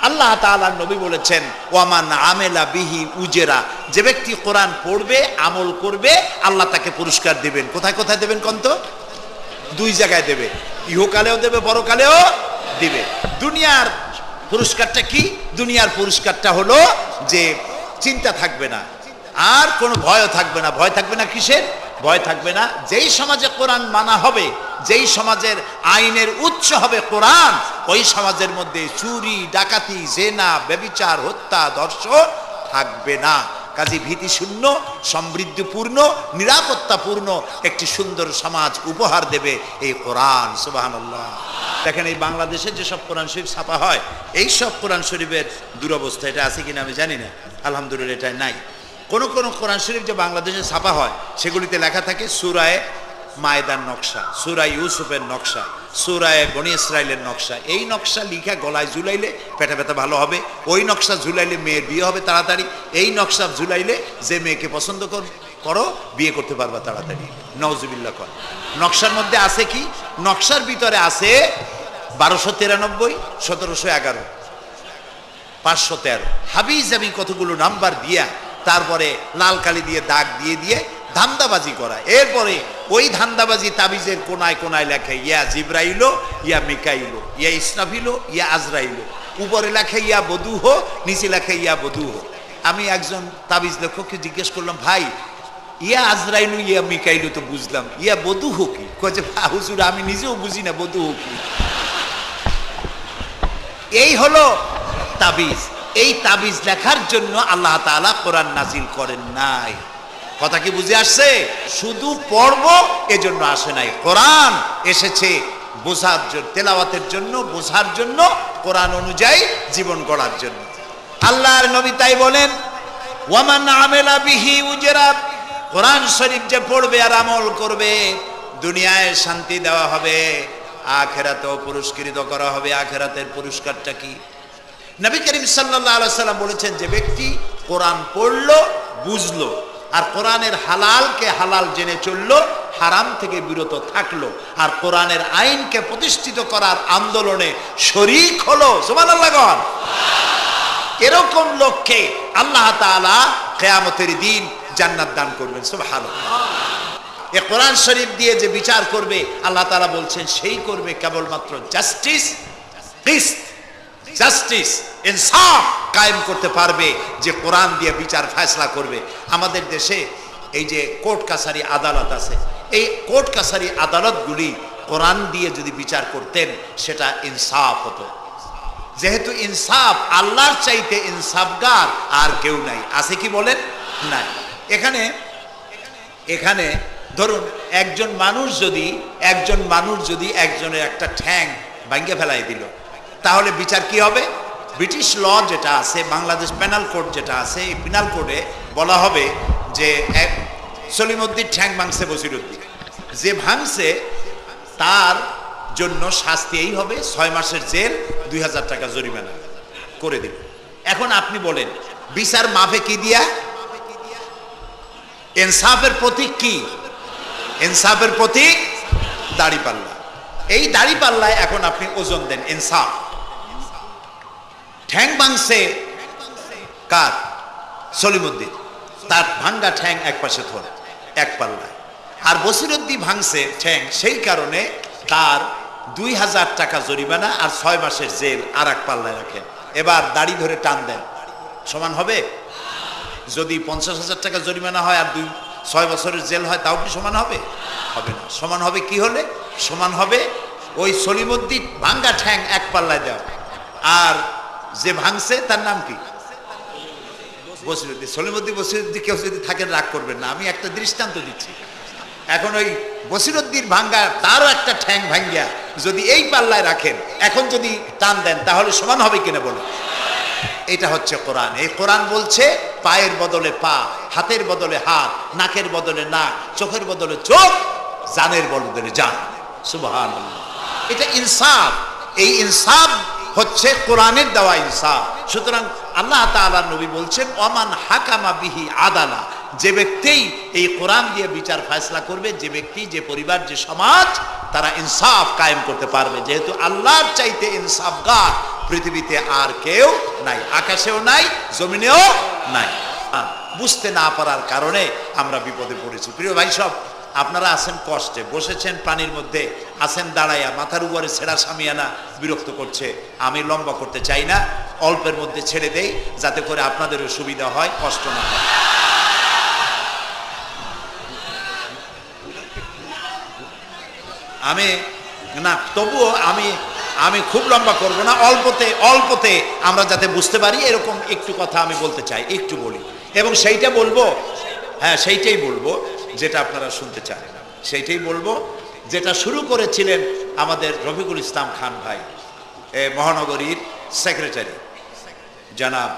আল্লাহ তাআলার নবী বলেছেন ওয়ামান আমেলা বিহি উজরা, যে ব্যক্তি কোরআন পড়বে আমল করবে আল্লাহ তাকে পুরস্কার দিবেন। কোথায় কোথায় দেবেন কন্ত? দুই জায়গায় দেবে, ইহকালেও দেবে পরকালেও দিবে। দুনিয়ার পুরস্কারটা কি? দুনিয়ার পুরস্কারটা হলো যে চিন্তা থাকবে না, আর কোনো ভয়ও থাকবে না। ভয় থাকবে না কিসের? ভয় থাকবে না যেই সমাজে কোরআন মানা হবে, যেই সমাজের আইনের উৎস হবে কোরআন, ওই সমাজের মধ্যে চুরি ডাকাতি জেনা ব্যভিচার হত্যা ধর্ষণ থাকবে না। কাজী ভীতিশূন্য সমৃদ্ধিপূর্ণ নিরাপত্তাপূর্ণ একটি সুন্দর সমাজ উপহার দেবে এই কোরআন। সুবহানাল্লাহ। দেখেন এই বাংলাদেশে যেসব কোরআন শরীফ ছাপা হয়, এই সব কোরআন শরীফের দুরবস্থা, এটা আছে কিনা আমি জানি না, আলহামদুলিল্লাহ এটা নাই। কোন কোন কোরআন শরীফ যে বাংলাদেশে ছাপা হয় সেগুলিতে লেখা থাকে সূরায়ে মায়েদার নকশা, সূরা ইউসুফের নকশা, সূরায়ে বনি ইসরাইলের নকশা। এই নকশা লিখা গলায় ঝুলাইলে পেটে ব্যথা ভালো হবে, ওই নকশা ঝুলাইলে মেয়ের বিয়ে হবে তাড়াতাড়ি, এই নকশা ঝুলাইলে যে মেয়েকে পছন্দ করো বিয়ে করতে পারবা তাড়াতাড়ি। নাউজুবিল্লাহ কর। নকশার মধ্যে আছে কি? নকশার ভিতরে আছে 1293, 1711, 513 হাবি জাবি কতগুলো নাম্বার দিয়া তারপরে লাল কালি দিয়ে দাগ দিয়ে দিয়ে ধান্দাবাজি করা। এরপরে ওই ধান্দাবাজি তাবিজের কোনায় কোনায় লেখে ইয়া জিব্রাইলো, ইয়া মিকাইলো, ইয়া ইসরাফিলো, ইয়া আজরাইলো। উপরে লেখে ইয়া বদুহ, নিচে লেখে ইয়া বদুহ। আমি একজন তাবিজ লেখককে জিজ্ঞেস করলাম, ভাই ইয়া আজরাইলু ইয়া মিকাইলু তো বুঝলাম, ইয়া বদুহ কি? কয়ে যে হুজুর আমি নিজেও বুঝি না বদুহ কি। এই হলো তাবিজ। এই তাবিজ লেখার জন্য আল্লাহ তাআলা কোরআন নাজিল করেন নাই। কথা কি বুঝে আসছে? শুধু পড়ব এজন্য আসে নাই। কোরআন এসেছে বোঝার জন্য, তেলাওয়াতের জন্য, বোঝার জন্য, কোরআন অনুযায়ী জীবন গড়ার জন্য। আল্লাহর নবী তাই বলেন ওয়ামান আমেলা বিহি উজরা, কোরআন শরীফ যে পড়বে আর আমল করবে দুনিয়ায় শান্তি দেওয়া হবে, আখিরাতেও পুরস্কৃত করা হবে। আখিরাতের পুরস্কারটা কি? নবী করিম সাল্লাল্লাহু আলাইহি সাল্লাম বলেছেন যে ব্যক্তি কোরআন পড়লো বুঝলো আর কোরআনের হালালকে হালাল জেনে চললো, হারাম থেকে বিরত থাকলো, আর কোরআনের আইনকে প্রতিষ্ঠিত করার আন্দোলনে শরীক হলো, সুবহানাল্লাহ, এরকম লোককে আল্লাহ তাআলা কিয়ামতের দিন জান্নাত দান করবেন। সুবহানাল্লাহ। এ কোরআন শরীফ দিয়ে যে বিচার করবে আল্লাহ তাআলা বলছেন সেই করবে কেবলমাত্র জাস্টিস, কিসত, জাস্টিস, ইনসাফ কায়েম করতে পারবে যে কোরআন দিয়ে বিচার ফয়সালা করবে। আমাদের দেশে এই যে কোর্ট কাছারি আদালত আছে, এই কোর্ট কাছারি আদালতগুলি কোরআন দিয়ে যদি বিচার করতেন সেটা ইনসাফ হতো। যেহেতু ইনসাফ, আল্লাহর চাইতে ইনসাফগার আর কেউ নাই। আছে কি বলেন? নাই। এখানে ধরুন একজন মানুষ যদি একজনের একটা ঠ্যাং ভাঙিয়ে ফেলাই দিল, তাহলে বিচার কি হবে? ব্রিটিশ ল যেটা আছে, বাংলাদেশ পেনাল কোড যেটা আছে, এই পেনাল কোডে বলা হবে যে সলিমউদ্দিন ঠ্যাং ভাঙছে বসিরউদ্দিন, যে ভাঙছে তার জন্য শাস্তি এই হবে 6 মাসের জেল, 2000 টাকা জরিমানা করে দিল। এখন আপনি বলেন বিচার মাপে কি দিয়া? ইনসাফের প্রতীক কি? ইনসাফের প্রতীক দাড়িপাল্লা। এই দাড়িপাল্লায় এখন আপনি ওজন দেন ইনসাফ। ঠ্যাং ভাঙছে কার? সলিমউদ্দিন, তার ভাঙ্গা ঠ্যাং এক পাশে ধরে এক পাল্লায়, আর বসিরউদ্দিন ভাঙছে ঠ্যাং, সেই কারণে তার 2000 টাকা জরিমানা আর 6 মাসের জেল আর এক পাল্লায় রাখেন। এবার দাড়ি ধরে টান দেন, সমান হবে? যদি 50,000 টাকা জরিমানা হয় আর 6 বছরের জেল হয়, তাও কি সমান হবে? হবে না। সমান হবে কি হলে? সমান হবে ওই সলিমউদ্দিন ভাঙ্গা ঠ্যাং এক পাল্লায় দেওয়া, আর যে ভাঙছে তার নাম কি? বসিরউদ্দিন। সলিমউদ্দিন কেউ যদি থাকেন রাগ করবেন না, আমি একটা দৃষ্টান্ত দিচ্ছি। এখন ওই বসিরউদ্দিন ভাঙ্গা তারও একটা ঠ্যাং ভাঙ্গিয়া যদি এই পাল্লায় রাখেন, এখন যদি টান দেন তাহলে সমান হবে কিনা বলুন? এটা হচ্ছে কোরআন। এই কোরআন বলছে পায়ের বদলে পা, হাতের বদলে হাত, নাকের বদলে নাক, চোখের বদলে চোখ, জানের বদলে জান। সুবহানাল্লাহ। এটা ইনসাফ। এই ইনসাফ হচ্ছে কোরআনের দেওয়া ইনসাফ। সুতরাং আল্লাহ তাআলা নবী বলছেন ওমান হাকামা বিহি আদালা, যে ব্যক্তি এই কোরআন দিয়ে বিচার ফয়সালা করবে, যে ব্যক্তি, যে পরিবার, যে সমাজ, তারা ইনসাফ কায়েম করতে পারবে। যেহেতু আল্লাহর চাইতে ইনসাফগার পৃথিবীতে আর কেউ নাই, আকাশেও নাই, জমিনেও নাই। বুঝতে না পারার কারণে আমরা বিপদে পড়েছি। প্রিয় ভাই সব, আপনারা আছেন কষ্টে, বসেছেন পানির মধ্যে, আছেন দাঁড়াইয়া, মাথার উপরে ছেঁড়া সামিয়ানা বিরক্ত করছে। আমি লম্বা করতে চাই না, অল্পের মধ্যে ছেড়ে দেই যাতে করে আপনাদেরও সুবিধা হয়, কষ্ট না হয়। আমি না, তবুও আমি খুব লম্বা করব না, অল্পতে আমরা যাতে বুঝতে পারি এরকম একটু কথা আমি বলতে চাই, একটু বলি, এবং সেইটা বলবো, হ্যাঁ সেইটাই বলবো যেটা আপনারা শুনতে চান, সেইটাই বলবো যেটা শুরু করেছিলেন আমাদের রফিকুল ইসলাম খান ভাই, মহানগরীর সেক্রেটারি জনাব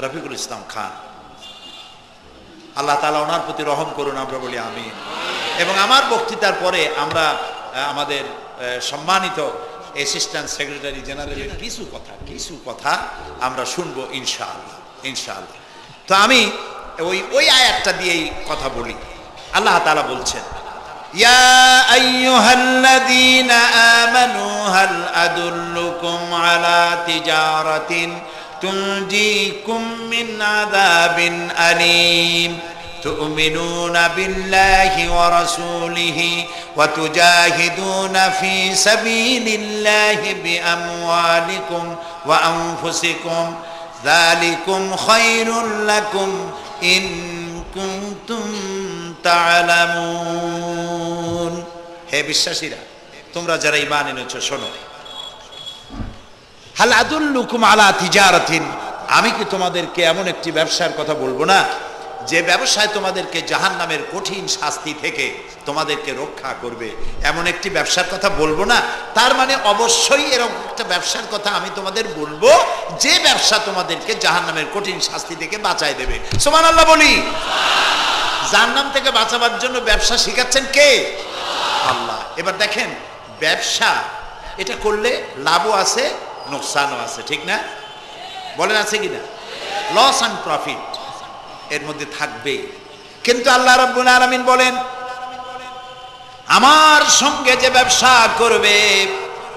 রফিকুল ইসলাম খান। আল্লাহ তাআলা ওনার প্রতি রহম করুন, আমরা বলি আমিন। এবং আমার বক্তৃতার পরে আমরা আমাদের সম্মানিত অ্যাসিস্ট্যান্ট সেক্রেটারি জেনারেলের কিছু কথা আমরা শুনবো ইনশাআল্লাহ। তো আমি ওই আয়াতটা দিয়েই কথা বলি। আল্লাহ তাআলা বলছেন, ইয়া আইয়ুহাল্লাযীনা আমানু হাল আদুল্লুকুম আলা তিজারাতিন তুনজিকুম মিন আযাবিন আলীম تؤمنون بالله ورسوله وتجاهدون في سبيل الله بأموالكم وأنفسكم ذلكم خير لكم إن كنتم تعلمون। হে বিশ্বাসীরা, তোমরা যারা ঈমান এনেছো শোনো, হাল আদুল্লুকুম আলা তিজারাতিন, আমি কি তোমাদেরকে এমন একটি ব্যবসার কথা বলবো না যে ব্যবসায় তোমাদেরকে জাহান্নামের কঠিন শাস্তি থেকে তোমাদেরকে রক্ষা করবে? এমন একটি ব্যবসার কথা বলবো না? তার মানে অবশ্যই এরকম একটা ব্যবসার কথা আমি তোমাদের বলবো যে ব্যবসা তোমাদেরকে জাহান্নামের কঠিন শাস্তি থেকে বাঁচায় দেবে। সুবহানাল্লাহ বলি। জাহান্নাম থেকে বাঁচাবার জন্য ব্যবসা শিখাচ্ছেন কে? আল্লাহ। এবার দেখেন, ব্যবসা এটা করলে লাভও আছে, নোকসানও আছে, ঠিক না? বলেন আছে কিনা? লস অ্যান্ড প্রফিট এর মধ্যে থাকবে। কিন্তু আল্লাহ রাব্বুল আলামিন বলেন, আমার সঙ্গে যে ব্যবসা করবে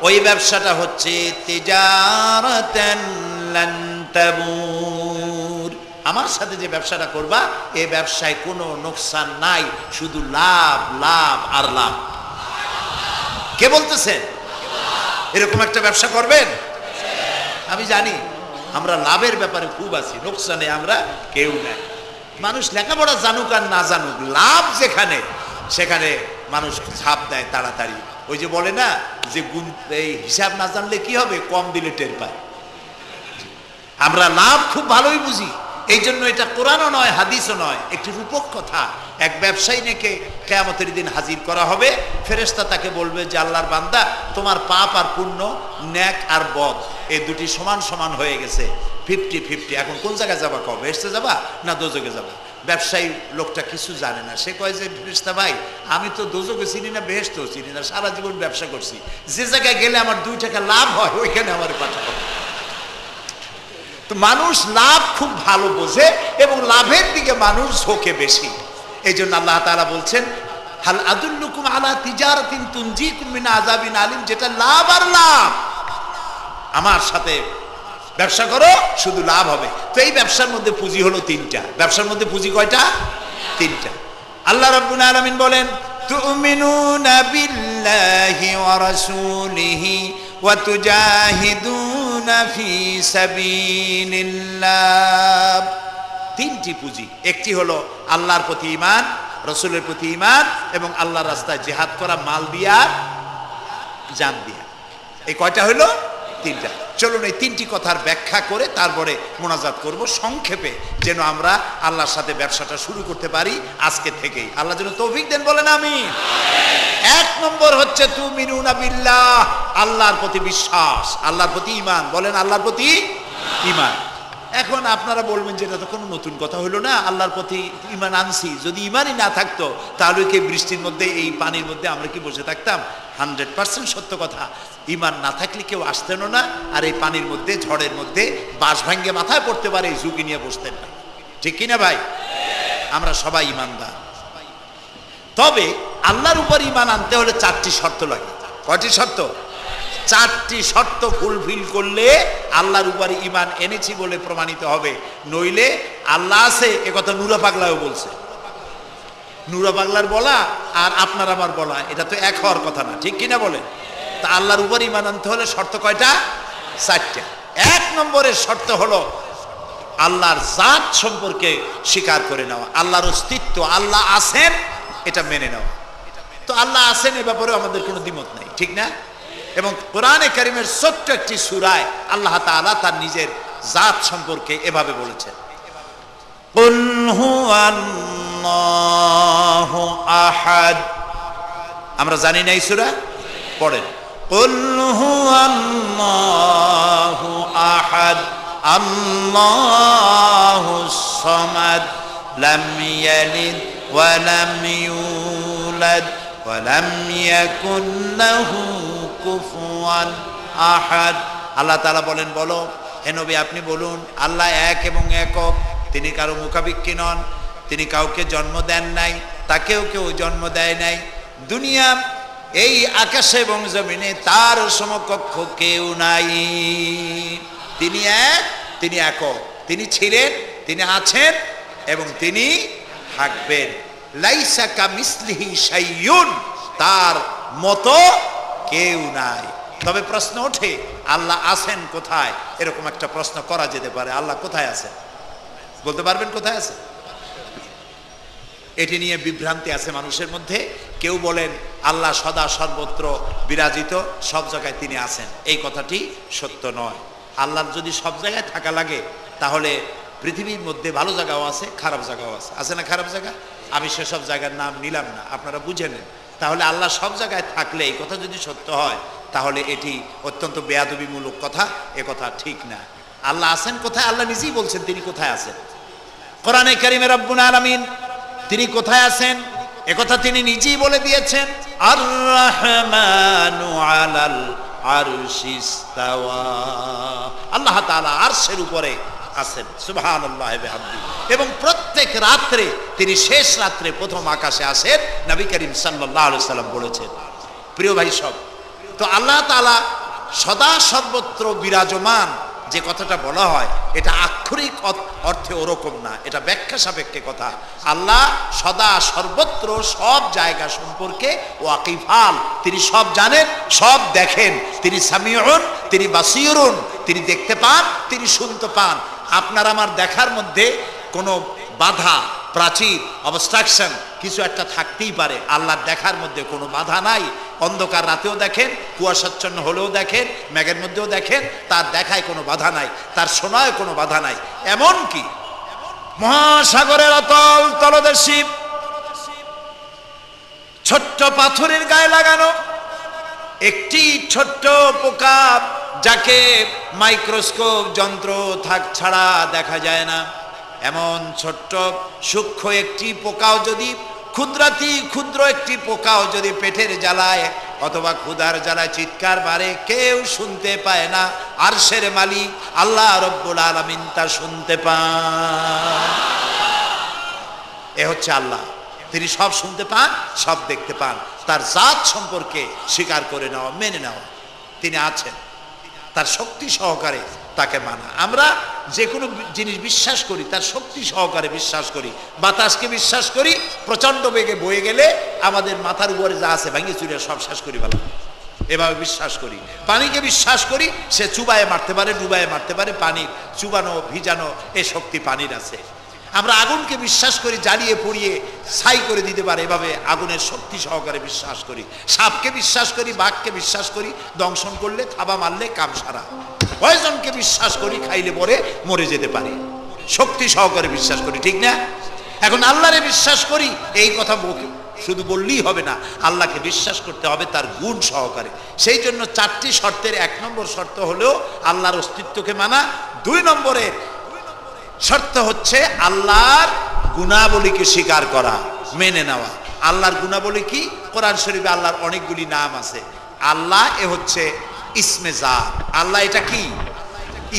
ওই ব্যবসাটা হচ্ছে তিজারাতান লান তাবুর। আমার সাথে যে ব্যবসাটা করবা এই ব্যবসায় কোনো নোকসান নাই, শুধু লাভ লাভ আর লাভ। কে বলতেছেন এরকম একটা ব্যবসা করবেন? আমি জানি আমরা লাভের ব্যাপারে খুব আছি, নোকসানে আমরা কেউ নাই। মানুষ লেখাপড়া জানুক আর না জানুক, লাভ যেখানে সেখানে মানুষ ছাপ দেয় তাড়াতাড়ি। ওই যে বলে না যে এই হিসাব না জানলে কি হবে, কম দিলে টের পায়। আমরা লাভ খুব ভালোই বুঝি, এই জন্য এটা কোরআনও নয় হাদিসও নয়, একটি রূপক কথা। এক ব্যবসায়ী নেকে কিয়ামতের দিন হাজির করা হবে, ফেরেশতা তাকে বলবে যে আল্লাহর বান্দা, তোমার পাপ আর পুণ্য, ন্যাক আর বদ এই দুটি সমান সমান হয়ে গেছে, 50-50। এখন কোন জায়গায় যাবা? কবে বেহেশতে যাবা না দোজখে যাবা? ব্যবসায়ী লোকটা কিছু জানে না, সে কয় যে ফেরেশতা ভাই, আমি তো দোজখে চিনি না, বেহেশতেও চিনি না, সারা জীবন ব্যবসা করছি, যে জায়গায় গেলে আমার 2 টাকা লাভ হয় ওইখানে আমার পাঠাবো। তো মানুষ লাভ খুব ভালো বোঝে এবং লাভের দিকে মানুষ ঝোঁকে বেশি। এই জন্য আল্লাহ তাআলা বলছেন, হাল আদুল্লুকুম আলা তিজারাতিন তুনজিকুম মিন আযাবিন আলীম, যেটা লাভ আর লাভ। আমার সাথে ব্যবসা করো, শুধু লাভ হবে। তো এই ব্যবসার মধ্যে পুঁজি হলো 3টা। ব্যবসার মধ্যে পুঁজি কয়টা? 3টা। আল্লাহ রাব্বুল আলামিন বলেন, তুমিনুনা বিল্লাহি ওয়া রাসূলিহি ওয়া তুজাহিদুনা ফি সাবিলিল্লাহ। 3টি পুঁজি। একটি হলো আল্লাহর প্রতি ঈমান, রাসূলের প্রতি ঈমান এবং আল্লাহর রাস্তায় জিহাদ করা, মাল দিয়া জান দিয়া। এই কয়টা হলো? 3টা। চলুন এই 3টি কথার ব্যাখ্যা করে তারপরে মোনাজাত করব সংক্ষেপে, যেন আমরা আল্লাহর সাথে ব্যবসাটা শুরু করতে পারি আজকে থেকেই। আল্লাহ যেন তৌফিক দেন, বলেন আমিন। 1 নম্বর হচ্ছে তুমিনুনা বিল্লাহ, আল্লাহর প্রতি বিশ্বাস, আল্লাহর প্রতি ঈমান। বলেন আল্লাহর প্রতি ঈমান। এখন আপনারা বলবেন যে এটা তো কোনো নতুন কথা হলো না, আল্লাহর প্রতি ঈমান আনছি, যদি ঈমানই না থাকতো তাহলে কি বৃষ্টির মধ্যে এই পানির মধ্যে আমরা কি বসে থাকতাম? 100% সত্য কথা। ঈমান না থাকলে কেউ আসতেন না, আর এই পানির মধ্যে, ঝড়ের মধ্যে বাঁশ ভাঙ্গে মাথায় পড়তে পারে এই ঝুঁকি নিয়ে বসতেন না, ঠিক কিনা ভাই? আমরা সবাই ঈমানদার। তবে আল্লাহর উপর ঈমান আনতে হলে 4টি শর্ত লাগে। কয়টি শর্ত? চারটি শর্ত ফুলফিল করলে আল্লাহর উপরে ঈমান এনেছি বলে প্রমাণিত হবে, নইলে আল্লাহ আছে এ কথা নুরা পাগলাও বলছে। নুরা পাগলার বলা আর আপনার আমার বলা এটা তো এক হওয়ার কথা না, ঠিক কিনা বলেন? তা আল্লাহর উপর ঈমান আনতে হলে শর্ত কয়টা? চারটা। এক নম্বরের শর্ত হলো আল্লাহর জাত সম্পর্কে স্বীকার করে নেওয়া, আল্লাহর অস্তিত্ব, আল্লাহ আছেন এটা মেনে নেওয়া। তো আল্লাহ আছেন এ ব্যাপারে আমাদের কোনো দ্বিমত নাই, ঠিক না? এবং কোরআনে কারিমের ছোট্ট একটি সূরায় আল্লাহ তাআলা তার নিজের জাত সম্পর্কে এভাবে বলেছেন, কুল হুয়াল্লাহু আহাদ। আমরা জানি না এই সূরা? পড়েন, কুল হুয়াল্লাহু আহাদ আল্লাহুস সামাদ লাম ইয়ালিদ ওয়া লাম ইউলাদ ওয়া লাম ইয়াকুন লাহু কুফুয়ান আহাদ। আল্লাহ তাআলা বলেন, বলো হে নবী আপনি বলুন, আল্লাহ এক এবং একক, তিনি কারো মুখাপেক্ষী নন, তিনি কাউকে জন্ম দেন নাই, তাকেও কেউ জন্ম দেয় নাই, দুনিয়া এই আকাশে এবং জমিনে তার সমকক্ষ কেউ নাই, তিনি এক, তিনি একক, তিনি ছিলেন, তিনি আছেন এবং তিনি থাকবেন। লাইসা কামিসলিহি শাইউন, তার মতো কেউ নাই। তবে প্রশ্ন ওঠে আল্লাহ আছেন কোথায়? এরকম একটা প্রশ্ন করা যেতে পারে, আল্লাহ কোথায় আছেন? বলতে পারবেন কোথায় আছে? এটি নিয়ে বিভ্রান্তি আছে মানুষের মধ্যে। কেউ বলেন আল্লাহ সদা সর্বত্র বিরাজিত, সব জায়গায় তিনি আছেন। এই কথাটি সত্য নয়। আল্লাহর যদি সব জায়গায় থাকা লাগে তাহলে পৃথিবীর মধ্যে ভালো জায়গাও আছে, খারাপ জায়গাও আছে। আছে না খারাপ জায়গা? আমি সেসব জায়গার নাম নিলাম না, আপনারা বুঝে নেন। তাহলে আল্লাহ সব জায়গায় থাকলে এই কথা যদি সত্য হয় তাহলে এটি অত্যন্ত বেয়াদবিমূলক কথা, এ কথা ঠিক না। আল্লাহ আছেন কোথায়? আল্লাহ নিজেই বলছেন তিনি কোথায় আছেন। কোরআনে কারীমে রব্বুল আলামিন তিনি কোথায় আছেন একথা তিনি নিজেই বলে দিয়েছেন, আর রহমানু আলাল আরশিস তাওয়া, আল্লাহ তাআলা আরশের উপরে আছেন, সুবহানাল্লাহি ওয়া বিহামদিহি। এবং প্রত্যেক রাত্রে তিনি শেষ রাত্রে প্রথম আকাশে আসেন, নবী করিম সাল্লাল্লাহু আলাইহি সাল্লাম বলেছেন। প্রিয় ভাই সব, তো আল্লাহ তাআলা সদা সর্বত্র বিরাজমান যে কথাটা বলা হয় এটা আক্ষরিক অর্থে ওরকম না, এটা ব্যাখ্যা সাপেক্ষে কথা। আল্লাহ সদা সর্বত্র সব জায়গা সম্পর্কে ওয়াকিফাল, তিনি সব জানেন, সব দেখেন। তিনি সামিউন, তিনি বাসিরুন, তিনি দেখতে পান, তিনি শুনতে পান। আপনার আমার দেখার মধ্যে কোনো বাধা, প্রাচীর, অবস্ট্রাকশন কিছু একটা থাকতেই পারে, আল্লাহর দেখার মধ্যে কোনো বাধা নাই। অন্ধকার রাতেও দেখেন, কুয়াশাচ্ছন্ন হলেও দেখেন, মেঘের মধ্যেও দেখেন, তার দেখায় কোনো বাধা নাই, তার শোনায় কোনো বাধা নাই। এমনকি মহাসাগরের অতল তলদেশে ছোট্ট পাথরের গায়ে লাগানো একটি ছোট্ট পোকা, যাকে মাইক্রোস্কোপ যন্ত্র ছাড়া দেখা যায় না, এমন ছোট্ট সূক্ষ্ম একটি পোকাও যদি, ক্ষুদ্রাতি ক্ষুদ্র একটি পোকাও যদি পেটের জ্বালায় অথবা ক্ষুধার জ্বালায় চিৎকার মারে, কেউ শুনতে পায় না, আরশের মালিক আল্লাহ রব্বুল আলামিন তা শুনতে পান। এ হচ্ছে আল্লাহ, তিনি সব শুনতে পান, সব দেখতে পান। তার জাত সম্পর্কে স্বীকার করে নেওয়া, মেনে নেওয়া, তিনি আছেন, তার শক্তি সহকারে তাকে মানা। আমরা যে কোনো জিনিস বিশ্বাস করি তার শক্তি সহকারে বিশ্বাস করি। বাতাসকে বিশ্বাস করি, প্রচন্ড বেগে বয়ে গেলে আমাদের মাথার উপরে যা আছে ভেঙে চুরে সব শেষ করি বলা, এভাবে বিশ্বাস করি। পানিকে বিশ্বাস করি, সে চুবায়ে মারতে পারে, ডুবায়ে মারতে পারে, পানির চুবানো ভিজানো এ শক্তি পানির আছে। আমরা আগুনকে বিশ্বাস করি, জ্বালিয়ে পুড়িয়ে ছাই করে দিতে পারে, এভাবে আগুনের শক্তি সহকারে বিশ্বাস করি। সাপকে বিশ্বাস করি, বাঘকে বিশ্বাস করি, দংশন করলে, থাবা মারলে কাম সারা। পয়জনকে বিশ্বাস করি, খাইলে পরে মরে যেতে পারি, শক্তি সহকারে বিশ্বাস করি, ঠিক না? এখন আল্লাহরে বিশ্বাস করি, এই কথা শুধু বললেই হবে না, আল্লাহকে বিশ্বাস করতে হবে তার গুণ সহকারে। সেই জন্য চারটি শর্তের 1 নম্বর শর্ত হলো আল্লাহর অস্তিত্বকে মানা। 2 নম্বরের শর্ত হচ্ছে আল্লাহর গুণাবলীকে স্বীকার করা, মেনে নেওয়া। আল্লাহর গুণাবলী কি? কোরআন শরীফে আল্লাহর অনেকগুলি নাম আছে। আল্লাহ এ হচ্ছে ইসমে জাত। আল্লাহ এটা কি?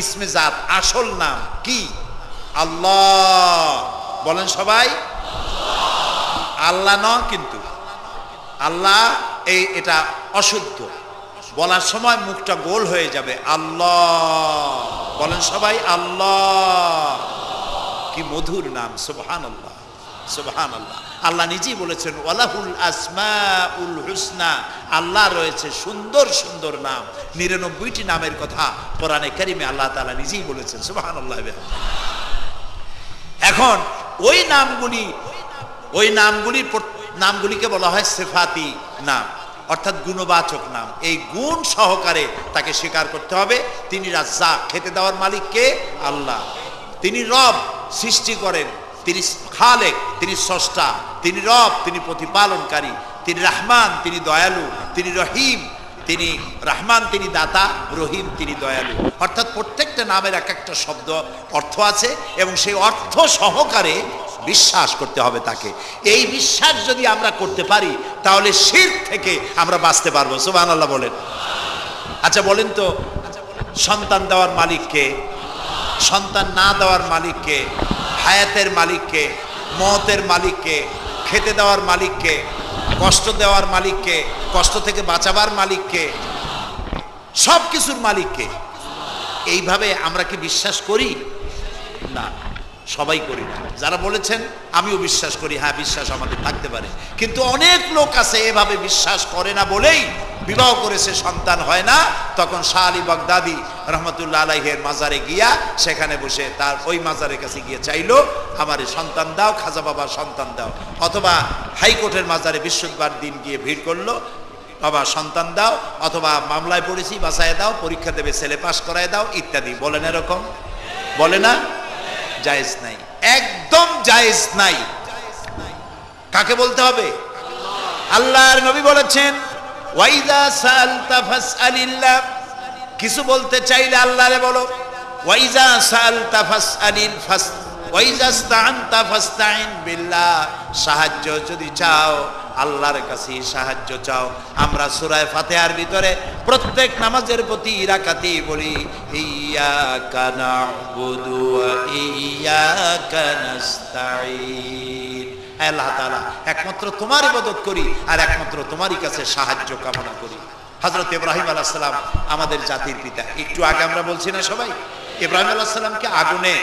ইসমে জাত, আসল নাম কি? আল্লাহ। বলেন সবাই আল্লাহ ন, কিন্তু আল্লাহ এটা অশুদ্ধ, বলার সময় মুখটা গোল হয়ে যাবে। আল্লাহ বলেন সবাই, আল্লাহ। কি মধুর নাম, সুবহানাল্লাহ সুবহানাল্লাহ। আল্লাহ নিজেই বলেছেন ওয়ালাহুল আসমাউল হুসনা, আল্লাহ রয়েছে সুন্দর সুন্দর নাম। 99টি নামের কথা কোরআনে কারিমে আল্লাহ তাআলা নিজেই বলেছেন, সুবহানাল্লাহ। এখন ওই নামগুলিকে বলা হয় সিফাতি নাম, অর্থাৎ গুণবাচক নাম। এই গুণ সহকারে তাকে স্বীকার করতে হবে। তিনি রাজ্জাক, খেতে দেওয়ার মালিক কে? আল্লাহ। তিনি রব, সৃষ্টি করেন। তিনি খালেক, তিনি স্রষ্টা। তিনি রব, তিনি প্রতিপালনকারী। তিনি রহমান, তিনি দয়ালু। তিনি রহিম, তিনি রহমান, তিনি দাতা। রহিম, তিনি দয়ালু। অর্থাৎ প্রত্যেকটা নামের এক একটা শব্দ অর্থ আছে এবং সেই অর্থ সহকারে বিশ্বাস করতে হবে তাকে। এই বিশ্বাস যদি আমরা করতে পারি তাহলে শিরক থেকে আমরা বাঁচতে পারবো। সুবহানাল্লাহ বলেন। আচ্ছা বলেন তো, সন্তান দেওয়ার মালিককে, সন্তান না দেওয়ার মালিককে, হায়াতের মালিককে, মওতের মালিককে, খেতে দেওয়ার মালিককে, কষ্ট দেওয়ার মালিককে, কষ্ট থেকে বাঁচাবার মালিককে, সব কিছুর মালিককে, এইভাবে আমরা কি বিশ্বাস করি? না, সবাই করি না। যারা বলেছেন আমিও বিশ্বাস করি, হ্যাঁ বিশ্বাস আমাদের থাকতে পারে, কিন্তু অনেক লোক আছে এভাবে বিশ্বাস করে না বলেই বিবাহ করেছে, সন্তান হয় না। তখন শাহ আলী বাগদাদি রহমতুল্লাহ আলাইহের মাজারে গিয়া সেখানে বসে তার ওই মাজারের কাছে গিয়ে চাইলো আমারে সন্তান দাও, খাজা বাবা সন্তান দাও। অথবা হাইকোর্টের মাজারে বৃহস্পতিবার দিন গিয়ে ভিড় করলো, বাবা সন্তান দাও, অথবা মামলায় পড়েছি বাঁচায় দাও, পরীক্ষা দেবে ছেলে পাশ করায় দাও ইত্যাদি। বলেন এরকম? বলে না? জায়েজ নাই, একদম জায়েজ নাই। কাকে বলতে হবে? আল্লাহর নবী বলেছেন ওয়াইদা সালতা ফাসআলিল্লাহ, কিছু বলতে চাইলে আল্লাহরে বলো। ওয়াইজা সালতা ফাসআলিল ফাস ওয়াইজা ইসতাআনতা ফাসতাইন বিল্লাহ, সাহায্য যদি চাও আল্লাহর কাছে সাহায্য চাও। আমরা সূরা ফাতিহার ভিতরে প্রত্যেক নামাজের প্রতি রাকাতি বলি ইয়্যাকা না'বুদু ওয়া ইয়্যাকা নাস্তাঈন। আল্লাহ তাআলা একমাত্র তোমার ইবাদত করি আর একমাত্র তোমারই কাছে সাহায্য কামনা করি। হযরত ইব্রাহিম আলাইহিস সালাম আমাদের জাতির পিতা। একটু আগে আমরা বলছি না সবাই, ইব্রাহিম আলাইহিস সালামকে আগুনে,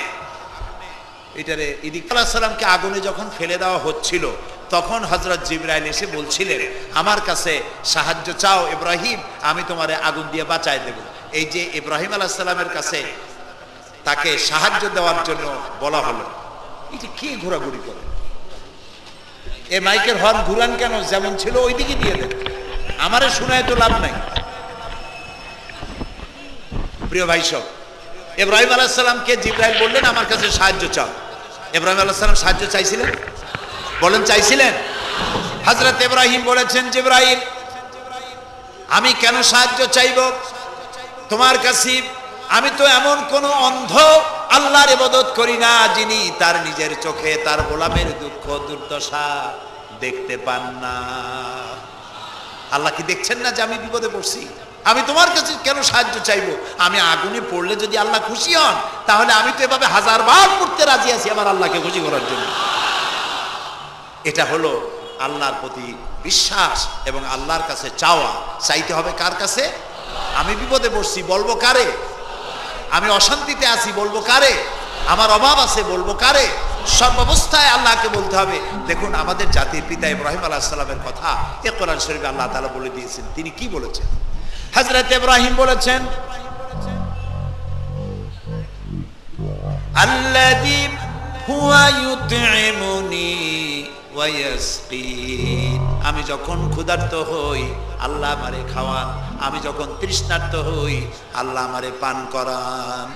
এটারে ইদিক আলাইহিস সালামকে আগুনে যখন ফেলে দেওয়া হচ্ছিল তখন হযরত জিবরাইল এসে বলছিলেন আমার কাছে সাহায্য চাও ইব্রাহিম, আমি তোমারে আগুন দিয়ে বাঁচায় দেব। এই যে ইব্রাহিম আলাইহিস সালামের কাছে তাকে সাহায্য দেওয়ার জন্য বলা হলো, এটা কি ঘোরাঘুরি করে? এই মাইকের হর্ন ঘুরান কেন? যেমন ছিল ওই দিকে দিয়ে দেন, আমারে শোনায় তো লাভ নাই। প্রিয় ভাই সব, ইব্রাহিম আলাইহিস সালামকে জিবরাইল বললেন আমার কাছে সাহায্য চাও। ইব্রাহিম আলাইহিস সালাম সাহায্য চাইছিলেন? বলেন চাইছিলেন? হযরত ইব্রাহিম বলেছেন জিবরাইল আমি কেন সাহায্য চাইব তোমার কাছে? আমি তো এমন কোন অন্ধ আল্লাহর ইবাদত করি না যিনি তার নিজের চোখে তার গোলামের দুঃখ দুর্দশা দেখতে পান না। আল্লাহ কি দেখছেন না যে আমি বিপদে পড়ছি? আমি তোমার কাছে কেন সাহায্য চাইবো? আমি আগুনে পড়লে যদি আল্লাহ খুশি হন তাহলে আমি তো এভাবে হাজারবার পড়তে রাজি আছি আমার আল্লাহকে খুশি করার জন্য। এটা হলো আল্লাহর প্রতি বিশ্বাস এবং আল্লাহর কাছে চাওয়া। চাইতে হবে কার কাছে? আমি বিপদে পড়ছি বলবো কারে? আমি অশান্তিতে আছি বলবো কারে? আমার অভাব আছে বলবো কারে? সব অবস্থায় আল্লাহকে বলতে হবে। দেখুন আমাদের জাতির পিতা ইব্রাহিম আলাইহিস সালামের কথা এ কোরআন শরীফে আল্লাহ তাআলা বলে দিয়েছেন। তিনি কি বলেছেন? হযরত ইব্রাহিম বলেছেন আল্লাযী হুয়া ইউতঈমুনি ওয়া ইয়াসকিন, আমি যখন ক্ষুধার্ত হই আল্লাহ আমারে খাওয়ান, আমি যখন তৃষ্ণার্ত হই আল্লাহ আমারে পান করান।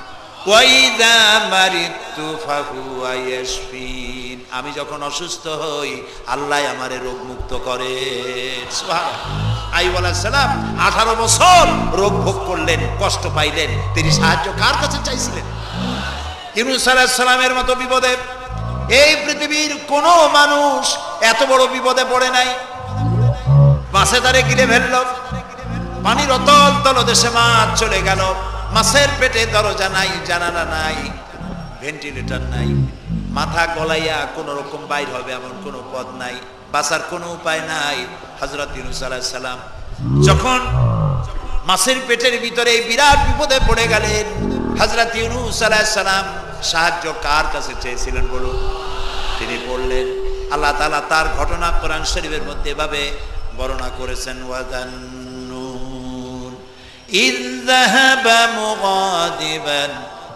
ওয়া ইযা মারিতু ফাহুয়া ইয়াশফিন, আমি যখন অসুস্থ হই আল্লাহ আমারে রোগ মুক্ত করেন। সুবহানাল্লাহ। আইয়ুব আলাইহিস সালাম 18 বছর রোগ ভোগ করলেন, কষ্ট পাইলেন, তিনি সাহায্য কার কাছে চাইছিলেন? ইউনূস আলাইহিস সালামের মতো বিপদে এই পৃথিবীর কোন মানুষ এত বড় বিপদে পড়ে নাই। মাছে তারে গিলে ফেলল, পানির অতল তলদেশে মাছ চলে গেল, মাছের পেটে দরজা নাই, জানালা নাই, ভেন্টিলেটর নাই, মাথা গলাইয়া কোন রকম বাইর হবে এমন কোন পথ নাই, বাঁচার কোনো উপায় নাই। হযরত ইউনূস আলাইহিস সালাম যখন মাছের পেটের ভিতরে এই বিরাট বিপদে পড়ে গেলেন। হযরত ইউনূস আলাইহিস সালাম সাহায্য কার কাছে চেয়েছিলেন বলুন? তিনি বললেন, আল্লাহ তাআলা তার ঘটনা কোরআন শরীফের মধ্যে এভাবে বর্ণনা করেছেন, ওয়াযান্নুন ইয যাহাবা মুগাদিবান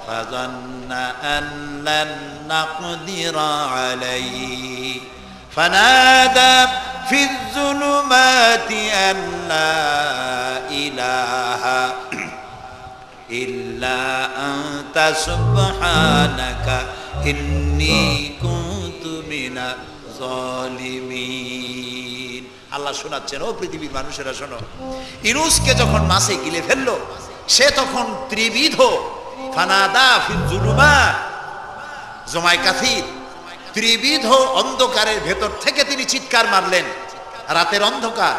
ফাযান্না আন লান নাকদিরা আলাইহি ফানাদা ফিয যুলুমাতি আন লা ইলাহা ইল্লা আনতা সুবহানাকা ইন্নী কুনতু মিনাজ জালিমিন। আল্লাহ শোনাচ্ছেন, ও পৃথিবীর মানুষেরা শোনো, ইউনূসকে যখন মাছে গিলে ফেললো, সে তখন ত্রিবিধ ফানাদা ফিল যুলুমাত জমায় কাসির, ত্রিবিধ অন্ধকারের ভেতর থেকে তিনি চিৎকার মারলেন। রাতের অন্ধকার,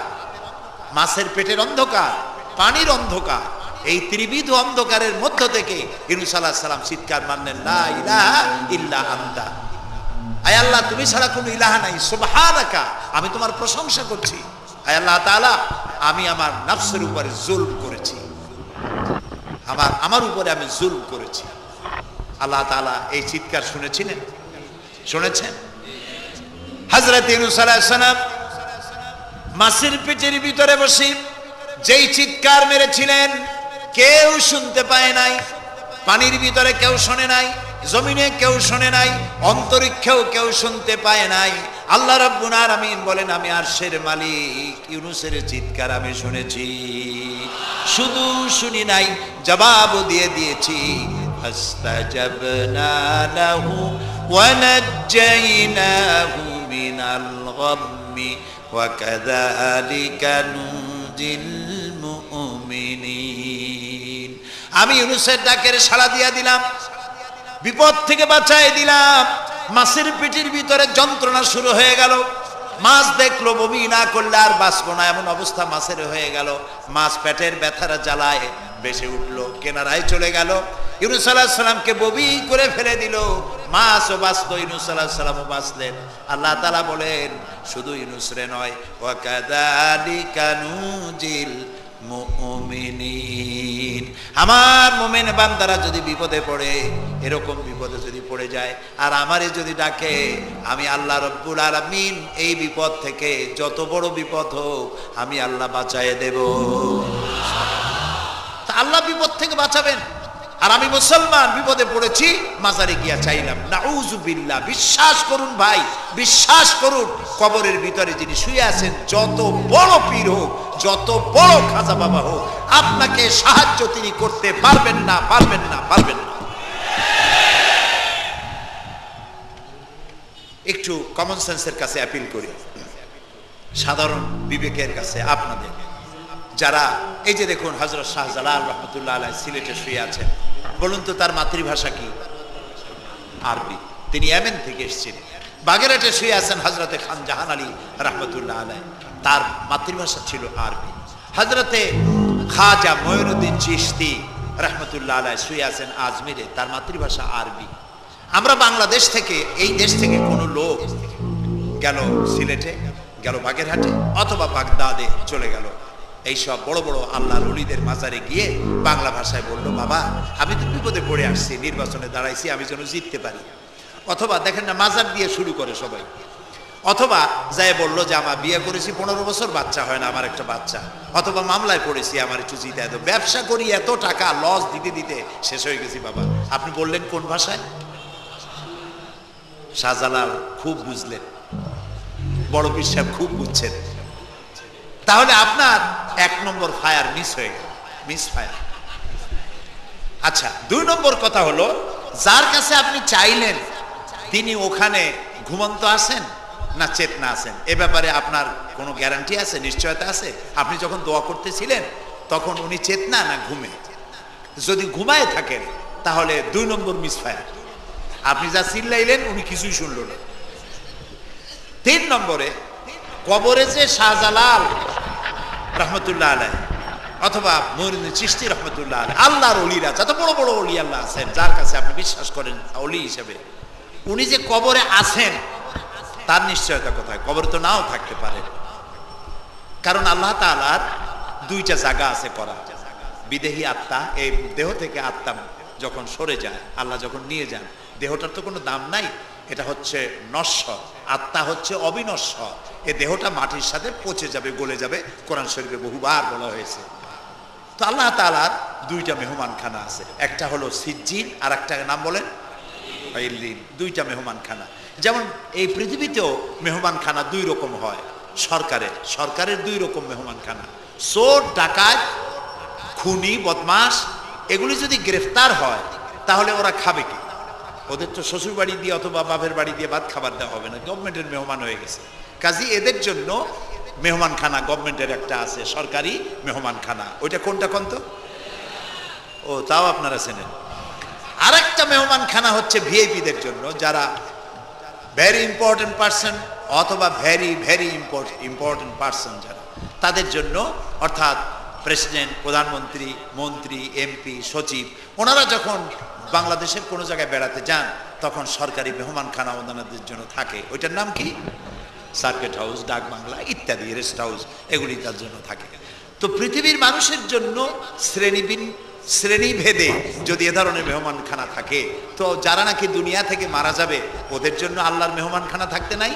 মাছের পেটের অন্ধকার, পানির অন্ধকার, এই ত্রিবিধ অন্ধকারের মধ্য থেকে ইউনূস আলাইহিস সালাম চিৎকার মারলেন, লা ইলাহা ইল্লা আনতা, আয় আল্লাহ তুমি ছাড়া কোনো ইলাহা নাই, সুবহানাকা আমি তোমার প্রশংসা করছি, আয় আল্লাহ তাআলা আমি আমার নফসের উপরে জুলম করেছি, আমার উপরে আমি জুলম করেছি। আল্লাহ তাআলা এই চিৎকার শুনেছেন? হযরত ইউনূস আলাইহিস সালাম মাছের পেটের ভিতরে বসে যেই চিৎকার মেরেছিলেন কেউ শুনতে পায় নাই, পানির ভিতরে কেউ শোনে নাই, জমিনে কেউ শোনে নাই, অন্তরিক্ষেও কেউ শুনতে পায় নাই। আল্লাহ রাব্বুল আলামিন বলেন, আমি আরশের মালিক ইউনূসের চিৎকার আমি শুনেছি, শুধু শুনি নাই, জবাবও দিয়ে দিয়েছি। ফাস্তাজাবনা লাহু ওয়া নাজ্জাইনাহু মিনাল গাম্মি ওয়া কাযালিকা নুনজিল মুমিনিন। আমি ইউনূসের ডাকের সাড়া দিয়া দিলাম, বিপদ থেকে বাঁচাই দিলাম। মাছের পেটের ভিতরে যন্ত্রণা শুরু হয়ে গেল, মাছ দেখলো বমি না করলে আর বাঁচবো না, এমন অবস্থা মাছের হয়ে গেল। মাছ পেটের ব্যথার জ্বালায় বেশি উঠলো, কেনারায় চলে গেল। ইউনূস আলাইহিস সালামকে বমি করে ফেলে দিল, মাছও বাঁচলো, ইউনূস আলাইহিস সালামও বাঁচলেন। আল্লাহ তাআলা বলেন, শুধু ইউনূস রে নয়, ওয়া কাযালিকা নুনজিল মুমিনিন, আমার মুমিন বান্দারা যদি বিপদে পড়ে, এরকম বিপদে যদি পড়ে যায় আর আমারে যদি ডাকে, আমি আল্লাহ রব্বুল আলামিন এই বিপদ থেকে, যত বড় বিপদ হোক, আমি আল্লাহ বাঁচায়ে দেব। তা আল্লাহ বিপদ থেকে বাঁচাবেন, আর আমি মুসলমান বিপদে পড়েছি, মাজারে গিয়া চাইলাম, নাউযুবিল্লাহ। বিশ্বাস করুন ভাই, বিশ্বাস করুন, কবরের ভিতরে যিনি শুয়ে আছেন, যত বড় পীর হোক, যত বড় খাজা বাবা হোক, আপনাকে সাহায্য তিনি করতে পারবেন না, পারবেন না, পারবেন না। একটু কমন সেন্সের কাছে অ্যাপিল করি, সাধারণ বিবেকের কাছে আপনাদের, যারা এই যে দেখুন হযরত শাহজালাল রহমতুল্লাহ আলাইহি সিলেটে শুয়ে আছেন, বলুন তো তার মাতৃভাষা কি? আরবি। তিনি ইয়েমেন থেকে এসেছেন। বাগেরহাটে শুয়ে আছেন হযরতে খান জাহান আলী রহমতুল্লাহ আলাইহি, তার মাতৃভাষা ছিল আরবি। হযরতে খাজা মঈনুদ্দিন চিশতি রহমতুল্লাহ আলাইহি শুয়ে আছেন আজমিরে, তার মাতৃভাষা আরবি। আমরা বাংলাদেশ থেকে, এই দেশ থেকে কোনো লোক গেল সিলেটে, গেল বাগেরহাটে অথবা বাগদাদে চলে গেল, এইসব বড় বড় আল্লাহর ওলিদের মাজারে গিয়ে বাংলা ভাষায় বলল, বাবা আমি তো বিপদে পড়ে আসছি, নির্বাচনে দাঁড়াইছি, আমি যেন জিততে পারি। অথবা দেখেন না, মাজার দিয়ে শুরু করে সবাই। অথবা যায় বললো যে আমার বিয়ে করেছি 15 বছর, বাচ্চা হয় না, আমার একটা বাচ্চা। অথবা মামলায় পড়েছি, আমার একটু জিতায় দাও, ব্যবসা করি, এত টাকা লস দিতে দিতে শেষ হয়ে গেছি। বাবা আপনি বললেন কোন ভাষায়? শাহজালাল খুব বুঝলেন, বড় পীর সাহেব খুব বুঝছেন। তাহলে আপনার 1 নম্বর ফায়ার মিস হয়ে গেল, মিস ফায়ার। আচ্ছা, 2 নম্বর কথা হলো, যার কাছে আপনি চাইলেন তিনি ওখানে ঘুমন্ত আছেন না চেতনা আছেন, এ ব্যাপারে আপনার কোনো গ্যারান্টি আছে, নিশ্চয়তা আছে? আপনি যখন দোয়া করতেছিলেন তখন উনি চেতনা না ঘুমে? যদি ঘুমায় থাকেন তাহলে 2 নম্বর মিস ফায়ার। আপনি যা চিল্লাইলেন উনি কিছুই শুনল না। 3 নম্বরে, কবরে যে শাহজালাল রহমতুল্লাহ আলাইহি অথবা মঈনুদ্দিন চিশতি রহমতুল্লাহ আলাইহি, আল্লাহর ওলিরা, যত বড় বড় ওলি আল্লাহ আছেন, যার কাছে আপনি বিশ্বাস করেন ওলি হিসেবে, উনি যে কবরে আছেন তার নিশ্চয়তা কোথায়? কবরে তো নাও থাকতে পারে, কারণ আল্লাহ তাআলার 2টা জায়গা আছে করা। বিদেহী আত্মা, এই দেহ থেকে আত্মা যখন সরে যায়, আল্লাহ যখন নিয়ে যান, দেহটার তো কোনো দাম নাই, এটা হচ্ছে নশ্বর, আত্মা হচ্ছে অবিনশ্বর। এ দেহটা মাটির সাথে পচে যাবে, গলে যাবে, কোরআন শরীফে বহুবার বলা হয়েছে। তো আল্লাহ তাআলার দুইটা মেহমানখানা আছে, একটা হলো সিজ্জিন আর একটা নাম বলেন ইল্লিন, দুইটা মেহমানখানা। যেমন এই পৃথিবীতেও মেহমানখানা দুই রকম হয়, সরকারের দুই রকম মেহমানখানা। চোর, ডাকাত, খুনি, বদমাস এগুলি যদি গ্রেফতার হয় তাহলে ওরা খাবে কি? ওদের তো শ্বশুর বাড়ি দিয়ে অথবা বাপের বাড়ি দিয়ে ভাত খাবার দেওয়া হবে না, গভর্নমেন্টের মেহমান হয়ে গেছে। কাজী এদের জন্য মেহমানখানা গভর্নমেন্টের একটা আছে, সরকারি মেহমানখানা। ওইটা কোনটা কোন তো? ও, তাও আপনারা চেনেন। আর একটা মেহমানখানা হচ্ছে ভিআইপিদের জন্য, যারা ভেরি ইম্পর্টেন্ট পার্সন অথবা ভেরি ভেরি ইম্পর্টেন্ট পার্সন যারা, তাদের জন্য, অর্থাৎ প্রেসিডেন্ট, প্রধানমন্ত্রী, মন্ত্রী, এমপি, সচিব, ওনারা যখন বাংলাদেশের কোনো জায়গায় বেড়াতে যান তখন সরকারি মেহমানখানা ওনাদের জন্য থাকে। ওইটার নাম কি? সার্কিট হাউস, ডাক বাংলা ইত্যাদি, রেস্ট হাউস, এগুলি তার জন্য থাকে। তো পৃথিবীর মানুষের জন্য শ্রেণীভেদে যদি এ ধরনের মেহমানখানা থাকে, তো যারা নাকি দুনিয়া থেকে মারা যাবে ওদের জন্য আল্লাহর মেহমানখানা থাকতে নাই?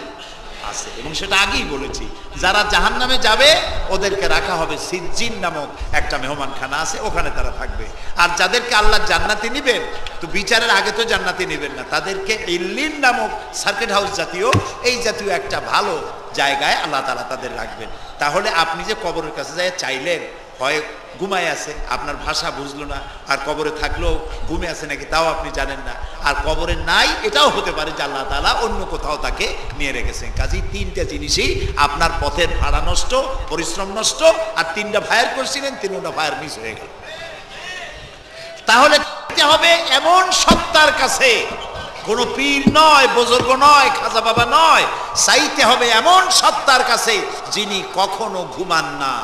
আছে। এবং সেটা আগেই বলেছি, যারা জাহান্নামে যাবে ওদেরকে রাখা হবে সিজ্জিন নামক একটা মেহমানখানা আছে, ওখানে তারা থাকবে। আর যাদেরকে আল্লাহ জান্নাতে নিবেন, তো বিচারের আগে তো জান্নাতে নিবেন না, তাদেরকে ইল্লিন নামক সার্কিট হাউস জাতীয়, এই জাতীয় একটা ভালো জায়গায় আল্লাহ তাআলা তাদের রাখবেন। তাহলে আপনি যে কবরের কাছে যায় চাইলেন, হয় ঘুমায় আছে, আপনার ভাষা বুঝলো না, আর কবরে থাকলেও ঘুমে আছে নাকি তাও আপনি জানেন না, আর কবরে নাই এটাও হতে পারে যে আল্লাহ তাআলা অন্য কোথাও তাকে নিয়ে রেখেছেন। কাজেই তিনটা জিনিসই, আপনার পথের ভাড়া নষ্ট, পরিশ্রম নষ্ট, আর তিনটা ফায়ার করছিলেন, তিনটা ফায়ার মিস হয়ে গেল। তাহলে হবে এমন সত্তার কাছে, কোনো পীর নয়, বুজুর্গ নয়, খাজা বাবা নয়, চাইতে হবে এমন সত্তার কাছে যিনি কখনো ঘুমান না,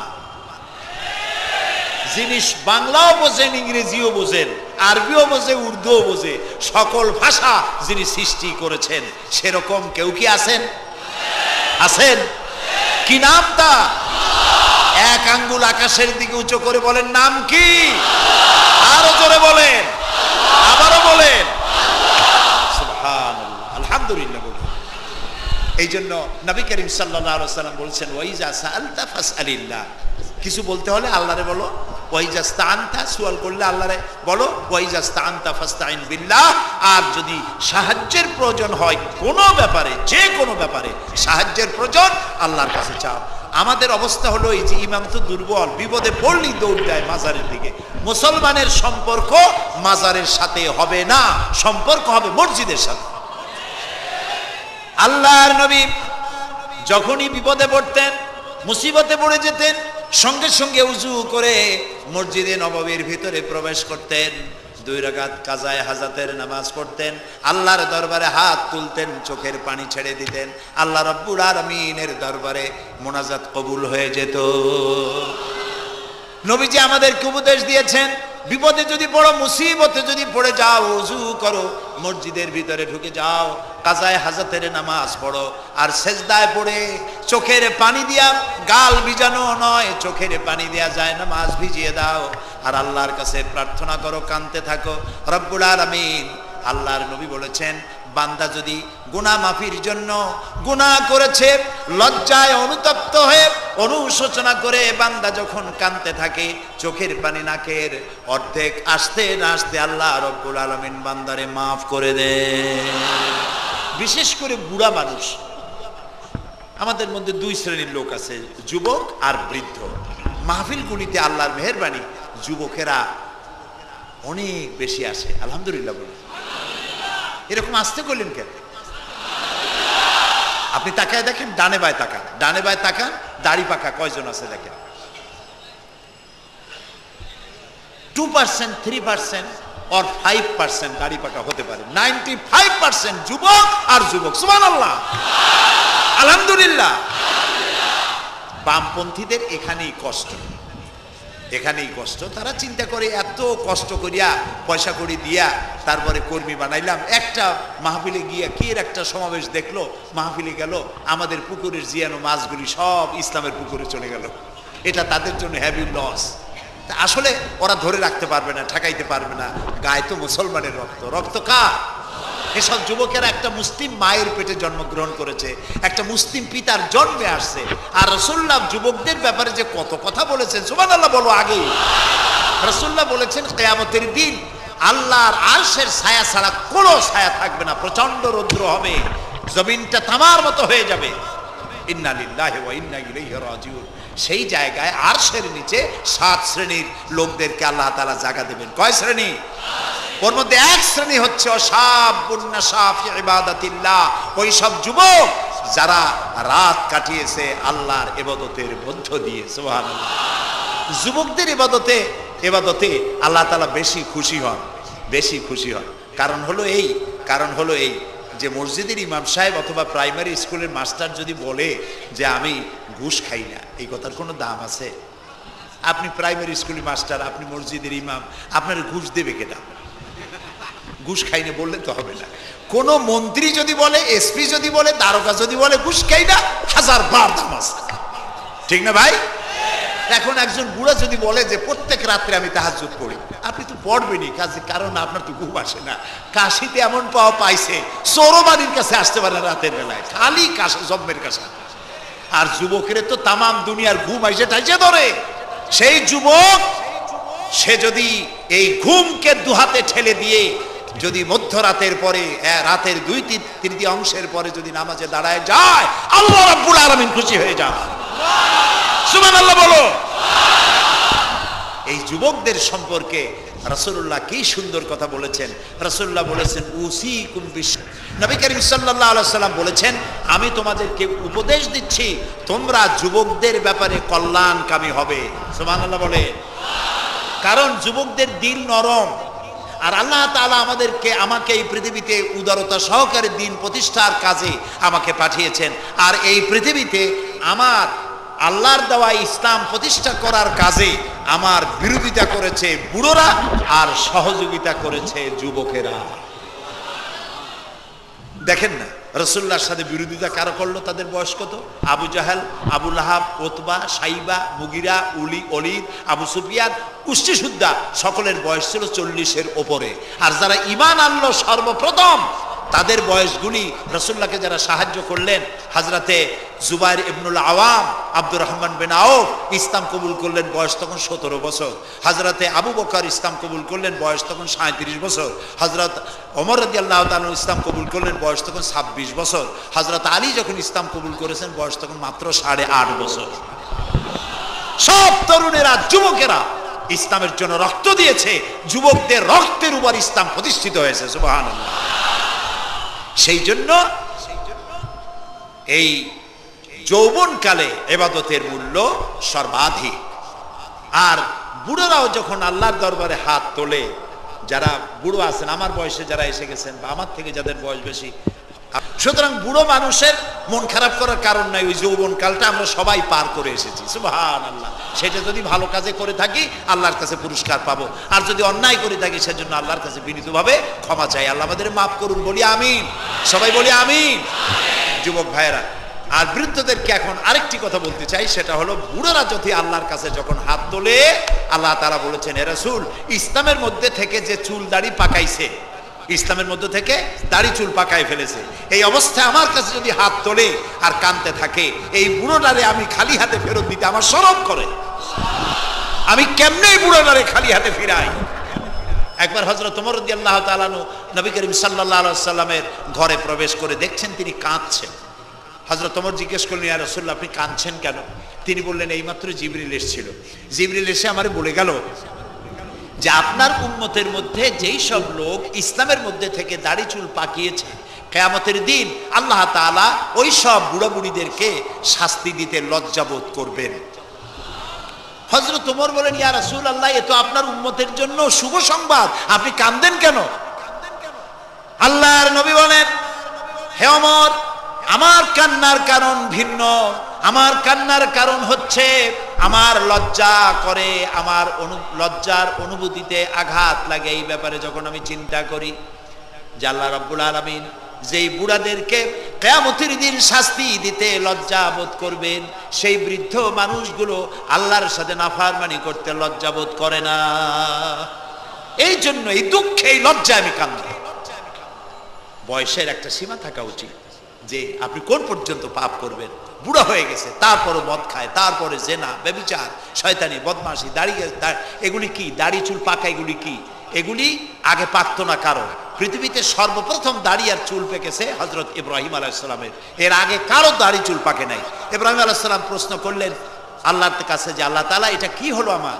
যিনি বাংলাও বোঝেন, ইংরেজিও বোঝেন, আরবিও বোঝে, উর্দুও বোঝে, সকল ভাষা যিনি সৃষ্টি করেছেন, সেরকম কেউ কি আছেন? আছেন? কি নাম তা? এক আঙ্গুল আকাশের দিকে উঁচু করে বলেন, নাম কি? আরো জোরে বলেন, আবারও বলেন, সুবহানাল্লাহ, আলহামদুলিল্লাহ বলেন। এই জন্য নবী করিম সাল্লাল্লাহু আলাইহি ওয়াসাল্লাম বলছেন, ওয়াইজা সাআলতা ফাসআলিল্লাহ, কিছু বলতে হলে আল্লাহরে বলো, ওয়াইজা ইসতাআনতা, সুয়াল করলে আল্লাহরে বলো, ওয়াইজা ইসতাআনতা ফাসতাইন বিল্লাহ। আর যদি সাহায্যের প্রয়োজন হয় কোনো ব্যাপারে, যে কোনো ব্যাপারে সাহায্যের প্রয়োজন, আল্লাহর কাছে চাও। আমাদের অবস্থা হলো এই যে ইমাম তো দুর্বল, বিপদে পড়লেই দৌড় দেয় মাজারের দিকে। মুসলমানের সম্পর্ক মাজারের সাথে হবে না, সম্পর্ক হবে মসজিদের সাথে। আল্লাহর নবী যখনই বিপদে পড়তেন, মুসিবতে পড়ে যেতেন, সঙ্গে সঙ্গে উজু করে মসজিদে নববীর ভিতরে প্রবেশ করতেন, 2 রাকাত কাজায়ে হাজাতের নামাজ পড়তেন, আল্লাহর দরবারে হাত তুলতেন, চোখের পানি ছেড়ে দিতেন, আল্লাহ রাব্বুল আলামিনের দরবারে মোনাজাত কবুল হয়ে যেত। নবীজি আমাদেরকে উপদেশ দিয়েছেন, বিপদে যদি পড়ো, মুসিবতে যদি পড়ে যাও, ওযু করো, মসজিদের ভিতরে ঢুকে যাও, কাজায়ে হাজাতের নামাজ পড়ো, আর সেজদায় পড়ে চোখের পানি দিয়া, গাল ভিজানো নয়, চোখের পানি দিয়া যায় নামাজ ভিজিয়ে দাও, আর আল্লাহর কাছে প্রার্থনা করো, কাঁদতে থাকো রব্বুল আলামিন। আল্লাহর নবী বলেছেন, বান্দা যদি গুনাহ মাফির জন্য গুনাহ করেছে, লজ্জায় অনুতপ্ত হয়ে অনুশোচনা করে বান্দা যখন কাঁদতে থাকে, চোখের পানি নাকের অর্ধেক আসতে না আসতে আল্লাহ রব্বুল আলামিন বান্দারে মাফ করে দেন। বিশেষ করে বুড়া মানুষ, আমাদের মধ্যে 2 শ্রেণীর লোক আছে, যুবক আর বৃদ্ধ। মাহফিলগুলিতে আল্লাহর মেহেরবানি যুবকেরা অনেক বেশি আসে, আলহামদুলিল্লাহ বলে। এরকম আসতে করলেন কেন? আপনি তাকায় দেখেন, ডানে বায় তাকান, ডানে বায় তাকান, দাড়ি পাকা কয়জন আছে দেখেন। 2%, 3% or 5% দাড়ি পাকা হতে পারে, 95% যুবক আর যুবক। সুবহানাল্লাহ, আলহামদুলিল্লাহ। বামপন্থীদের এখানেই কষ্ট, এখানেই কষ্ট। তারা চিন্তা করে এত কষ্ট করিয়া পয়সা করি দিয়া তারপরে কর্মী বানাইলাম, একটা মাহফিলে গিয়া কি একটা সমাবেশ দেখলো, মাহফিলে গেল, আমাদের পুকুরের জিয়ানো মাছগুলি সব ইসলামের পুকুরে চলে গেল। এটা তাদের জন্য হেভি লস। আসলে ওরা ধরে রাখতে পারবে না, ঠেকাইতে পারবে না, গায়ে তো মুসলমানের রক্ত। রক্ত কার? এসব যুবকেরা একটা মুসলিম মায়ের পেটে জন্মগ্রহণ করেছে, একটা মুসলিম পিতার জন্মে আসছে। আর রাসূলুল্লাহ যুবকদের ব্যাপারে যে কত কথা বলেছেন, সুবহানাল্লাহ বলো। আগেই রাসূলুল্লাহ বলেছেন কিয়ামতের দিন আল্লাহর আরশের ছায়া ছাড়া কোনো ছায়া থাকবে না, প্রচন্ড রৌদ্র হবে, জমিনটা তামার মতো হয়ে যাবে। ইন্না লিল্লাহি ওয়া ইন্না ইলাইহি রাজিউন। সেই জায়গায় আরশের নিচে 7 শ্রেণীর লোকদেরকে আল্লাহ তাআলা জায়গা দেবেন। কয় শ্রেণী? ওর মধ্যে এক শ্রেণী হচ্ছে অশাবুন নাশা ফি ইবাদাতিল্লাহ, ওই সব যুবক যারা রাত কাটিয়েছে আল্লাহর ইবাদতের মধ্য দিয়ে। সুবহানাল্লাহ। যুবকদের ইবাদতে আল্লাহ তাআলা বেশি খুশি হন, বেশি খুশি হন। কারণ হলো এই যে মসজিদের ইমাম সাহেব অথবা প্রাইমারি স্কুলের মাস্টার যদি বলে যে আমি ঘুষ খাই না, এই কথার কোনো দাম আছে? আপনি প্রাইমারি স্কুলের মাস্টার, আপনি মসজিদের ইমাম, আপনার ঘুষ দেবে কেটা? ঘুষ খাই না বললে তো হবে না। কোন মন্ত্রী যদি বলে, এসপি যদি বলে, দারোগা যদি বলে ঘুষ খাই না, 1000 বার দাম আছে, ঠিক না ভাই? এখন একজন বুড়া যদি বলে যে প্রত্যেক রাত্রে আমি তাহাজ্জুদ পড়ি, আপনি তো পড়বেনই, কারণ আপনার তো ঘুম আসে না। কাশিতে এমন পাওয়া পাইছে, চোরবাড়ির কাছে আসতে পারে রাতের বেলায়, খালি কাশা, জম্মের কাশা। আর যুবকের তো তামাম দুনিয়ার ঘুম আইসে ঠাইসে ধরে। সেই যুবক সে যদি এই ঘুমকে দুহাতে ঠেলে দিয়ে যদি মধ্যরাতের পরে, রাতের 2/3 পরে যদি নামাজে দাঁড়ায় যায়, আল্লাহ রাব্বুল আলামিন খুশি হয়ে যান। সুবহানাল্লাহ বলো। এই যুবকদের সম্পর্কে রাসূলুল্লাহ কি সুন্দর কথা বলেছেন। রাসূলুল্লাহ বলেছেন উসিকুম বিশ, নবী করিম সাল্লাল্লাহু আলাইহি ওয়াসাল্লাম বলেছেন আমি তোমাদেরকে উপদেশ দিচ্ছি তোমরা যুবকদের ব্যাপারে কল্যাণকামী হবে। সুবহানাল্লাহ বলে। কারণ যুবকদের দিল নরম, আর আল্লাহ তাআলা আমাকে এই পৃথিবীতে উদারতা সহকারে দিন প্রতিষ্ঠার কাজে আমাকে পাঠিয়েছেন। আর এই পৃথিবীতে আমার আল্লাহর দেওয়া ইসলাম প্রতিষ্ঠা করার কাজে আমার বিরোধিতা করেছে বুড়োরা, আর সহযোগিতা করেছে যুবকেরা। দেখেন না রাসূলুল্লাহর সাথে বিরোধিতা কারা করলো? তাদের বয়স কত? আবু জাহেল, আবু লাহাব, উতবা, সাইবা, মুগিরা, ওলীদ, আবু সুফিয়ান, কুষ্টিসুদ্ধা, সকলের বয়স ছিল 40-এর ওপরে। আর যারা ঈমান আনলো সর্বপ্রথম, তাদের বয়সগুলি রাসূলুল্লাহকে যারা সাহায্য করলেন, হযরতে জুবাইর ইবনুল আওয়াম, আব্দুর রহমান বিন আউফ ইসলাম কবুল করলেন, বয়স তখন 17 বছর। হযরতে আবু বকর ইসলাম কবুল করলেন, বয়স তখন 37 বছর। হযরত ওমর রাদিয়াল্লাহু তাআলা ইসলাম কবুল করলেন, বয়স তখন 26 বছর। হযরত আলী যখন ইসলাম কবুল করেছেন, বয়স তখন মাত্র 8.5 বছর। সব তরুণেরা, যুবকেরা ইসলামের জন্য রক্ত দিয়েছে, যুবকদের রক্তের উপর ইসলাম প্রতিষ্ঠিত হয়েছে। সুবহানাল্লাহ। সেই জন্য এই যৌবনকালে ইবাদতের মূল্য সর্বাধিক। আর বুড়োরাও যখন আল্লাহর দরবারে হাত তোলে, যারা বুড়ো আছেন, আমার বয়সে যারা এসে গেছেন বা আমার থেকে যাদের বয়স বেশি, সুতরাং বুড়ো মানুষের মন খারাপ করার কারণ নাই। ওই যৌবনকালটা আমরা সবাই পার করে এসেছি। সুবহানাল্লাহ। সেটা যদি ভালো কাজে করে থাকি আল্লাহর কাছে পুরস্কার পাবো, আর যদি অন্যায় করে থাকি সেজন্য আল্লাহর কাছে বিনীতভাবে ক্ষমা চাই। আল্লাহ আমাদের মাফ করুন, বলি আমিন। সবাই বলি আমিন। যুবক ভাইয়েরা, আর বৃদ্ধদেরকে এখন আরেকটি কথা বলতে চাই, সেটা হলো বুড়োরা যদি আল্লাহর কাছে যখন হাত তোলে, আল্লাহ তাআলা বলেছেন হে রাসূল, ইসলামের মধ্যে থেকে যে চুল দাড়ি পাকাইছে, ইসলামের মধ্যে থেকে দাড়ি চুল পাকায় ফেলেছে, এই অবস্থায় আমার কাছে যদি হাত তোলে আর কাঁদতে থাকে, এই বুড়োটারে আমি খালি হাতে ফেরত দিতে আমার শরম করে। আমি কেমনে বুড়োটারে খালি হাতে ফিরাই? একবার হযরত ওমর রাদিয়াল্লাহু তাআলা নবী করিম সাল্লাল্লাহু আলাইহি ওয়াসাল্লামের ঘরে প্রবেশ করে দেখছেন তিনি কাঁদছেন। হযরত ওমর জিজ্ঞেস করলেন, ইয়া রাসূলুল্লাহ আপনি কাঁদছেন কেন? তিনি বললেন, এইমাত্র জিবরিল এসেছিল, জিবরিল এসে আমারে বলে গেল যে আপনার উম্মতের মধ্যে যেই সব লোক ইসলামের মধ্যে থেকে দাড়ি চুল পাকিয়েছে, কিয়ামতের দিন আল্লাহ তাআলা ওই সব বুড়া বুড়িদেরকে শাস্তি দিতে লজ্জাবোধ করবেন। হযরত ওমর বলেন, ইয়া রাসূলুল্লাহ এ তো আপনার উম্মতের জন্য শুভ সংবাদ, আপনি কাঁদেন কেন? আল্লাহর নবী বলেন, হে ওমর, আমার কান্নার কারণ ভিন্ন। আমার কান্নার কারণ হচ্ছে আমার লজ্জা করে, আমার লজ্জার অনুভূতিতে আঘাত লাগে এই ব্যাপারে যখন আমি চিন্তা করি যে আল্লাহ রাব্বুল আলামিন যেই বুড়াদেরকে কিয়ামতের দিন শাস্তি দিতে লজ্জা বোধ করবেন, সেই বৃদ্ধ মানুষগুলো আল্লাহর সাথে নাফরমানি করতে লজ্জা বোধ করে না। এই জন্য এই দুঃখে এই লজ্জা আমি কান্দি। বয়সের একটা সীমা থাকা উচিত, যে আপনি কোন পর্যন্ত পাপ করবেন। বুড়া হয়ে গেছে, তারপরে মদ খায়, তারপরে জেনা, ব্যভিচার, শয়তানি, বদমাশি, দাঁড়িয়ে এগুলি কি? দাড়ি চুল পাকা এগুলি কি? এগুলি আগে পাকতো না কারো। পৃথিবীতে সর্বপ্রথম দাড়ি আর চুল পেকেছে হযরত ইব্রাহিম আলাইহিস সালামের। এর আগে কারো দাড়ি চুল পাকে নাই। ইব্রাহিম আলাইহিস সালাম প্রশ্ন করলেন আল্লাহর কাছে যে আল্লাহ তাআলা এটা কি হলো আমার?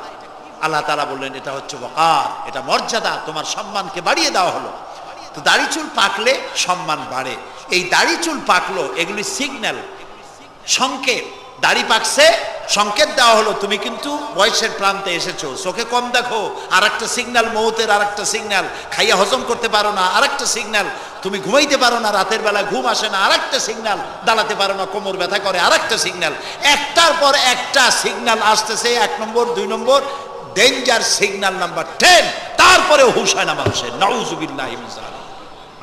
আল্লাহ তাআলা বললেন এটা হচ্ছে ওয়াকার, এটা মর্যাদা, তোমার সম্মানকে বাড়িয়ে দেওয়া হলো। তো দাড়ি চুল পাকলে সম্মান বাড়ে। এই দাড়ি চুল পাকলো, এগুলি সিগন্যাল, সংকেত। দাড়ি পাকছে, সংকেত দেওয়া হলো তুমি কিন্তু বয়সের প্রান্তে এসেছো। চোখে কম দেখো, আর একটা সিগন্যাল, মৌতের আর একটা সিগন্যাল। খাইয়া হজম করতে পারো না, আর একটা সিগন্যাল। তুমি ঘুমাইতে পারো না, রাতের বেলা ঘুম আসে না, আর একটা সিগন্যাল। দাঁড়াতে পারো না, কোমর ব্যথা করে, আর একটা সিগন্যাল। একটার পর একটা সিগন্যাল আসতেছে, 1 নম্বর, 2 নম্বর, ডেঞ্জার সিগন্যাল নাম্বার 10। তারপরেও হুঁশ হয় না মানুষের। নাউযুবিল্লাহি মিন যালিক।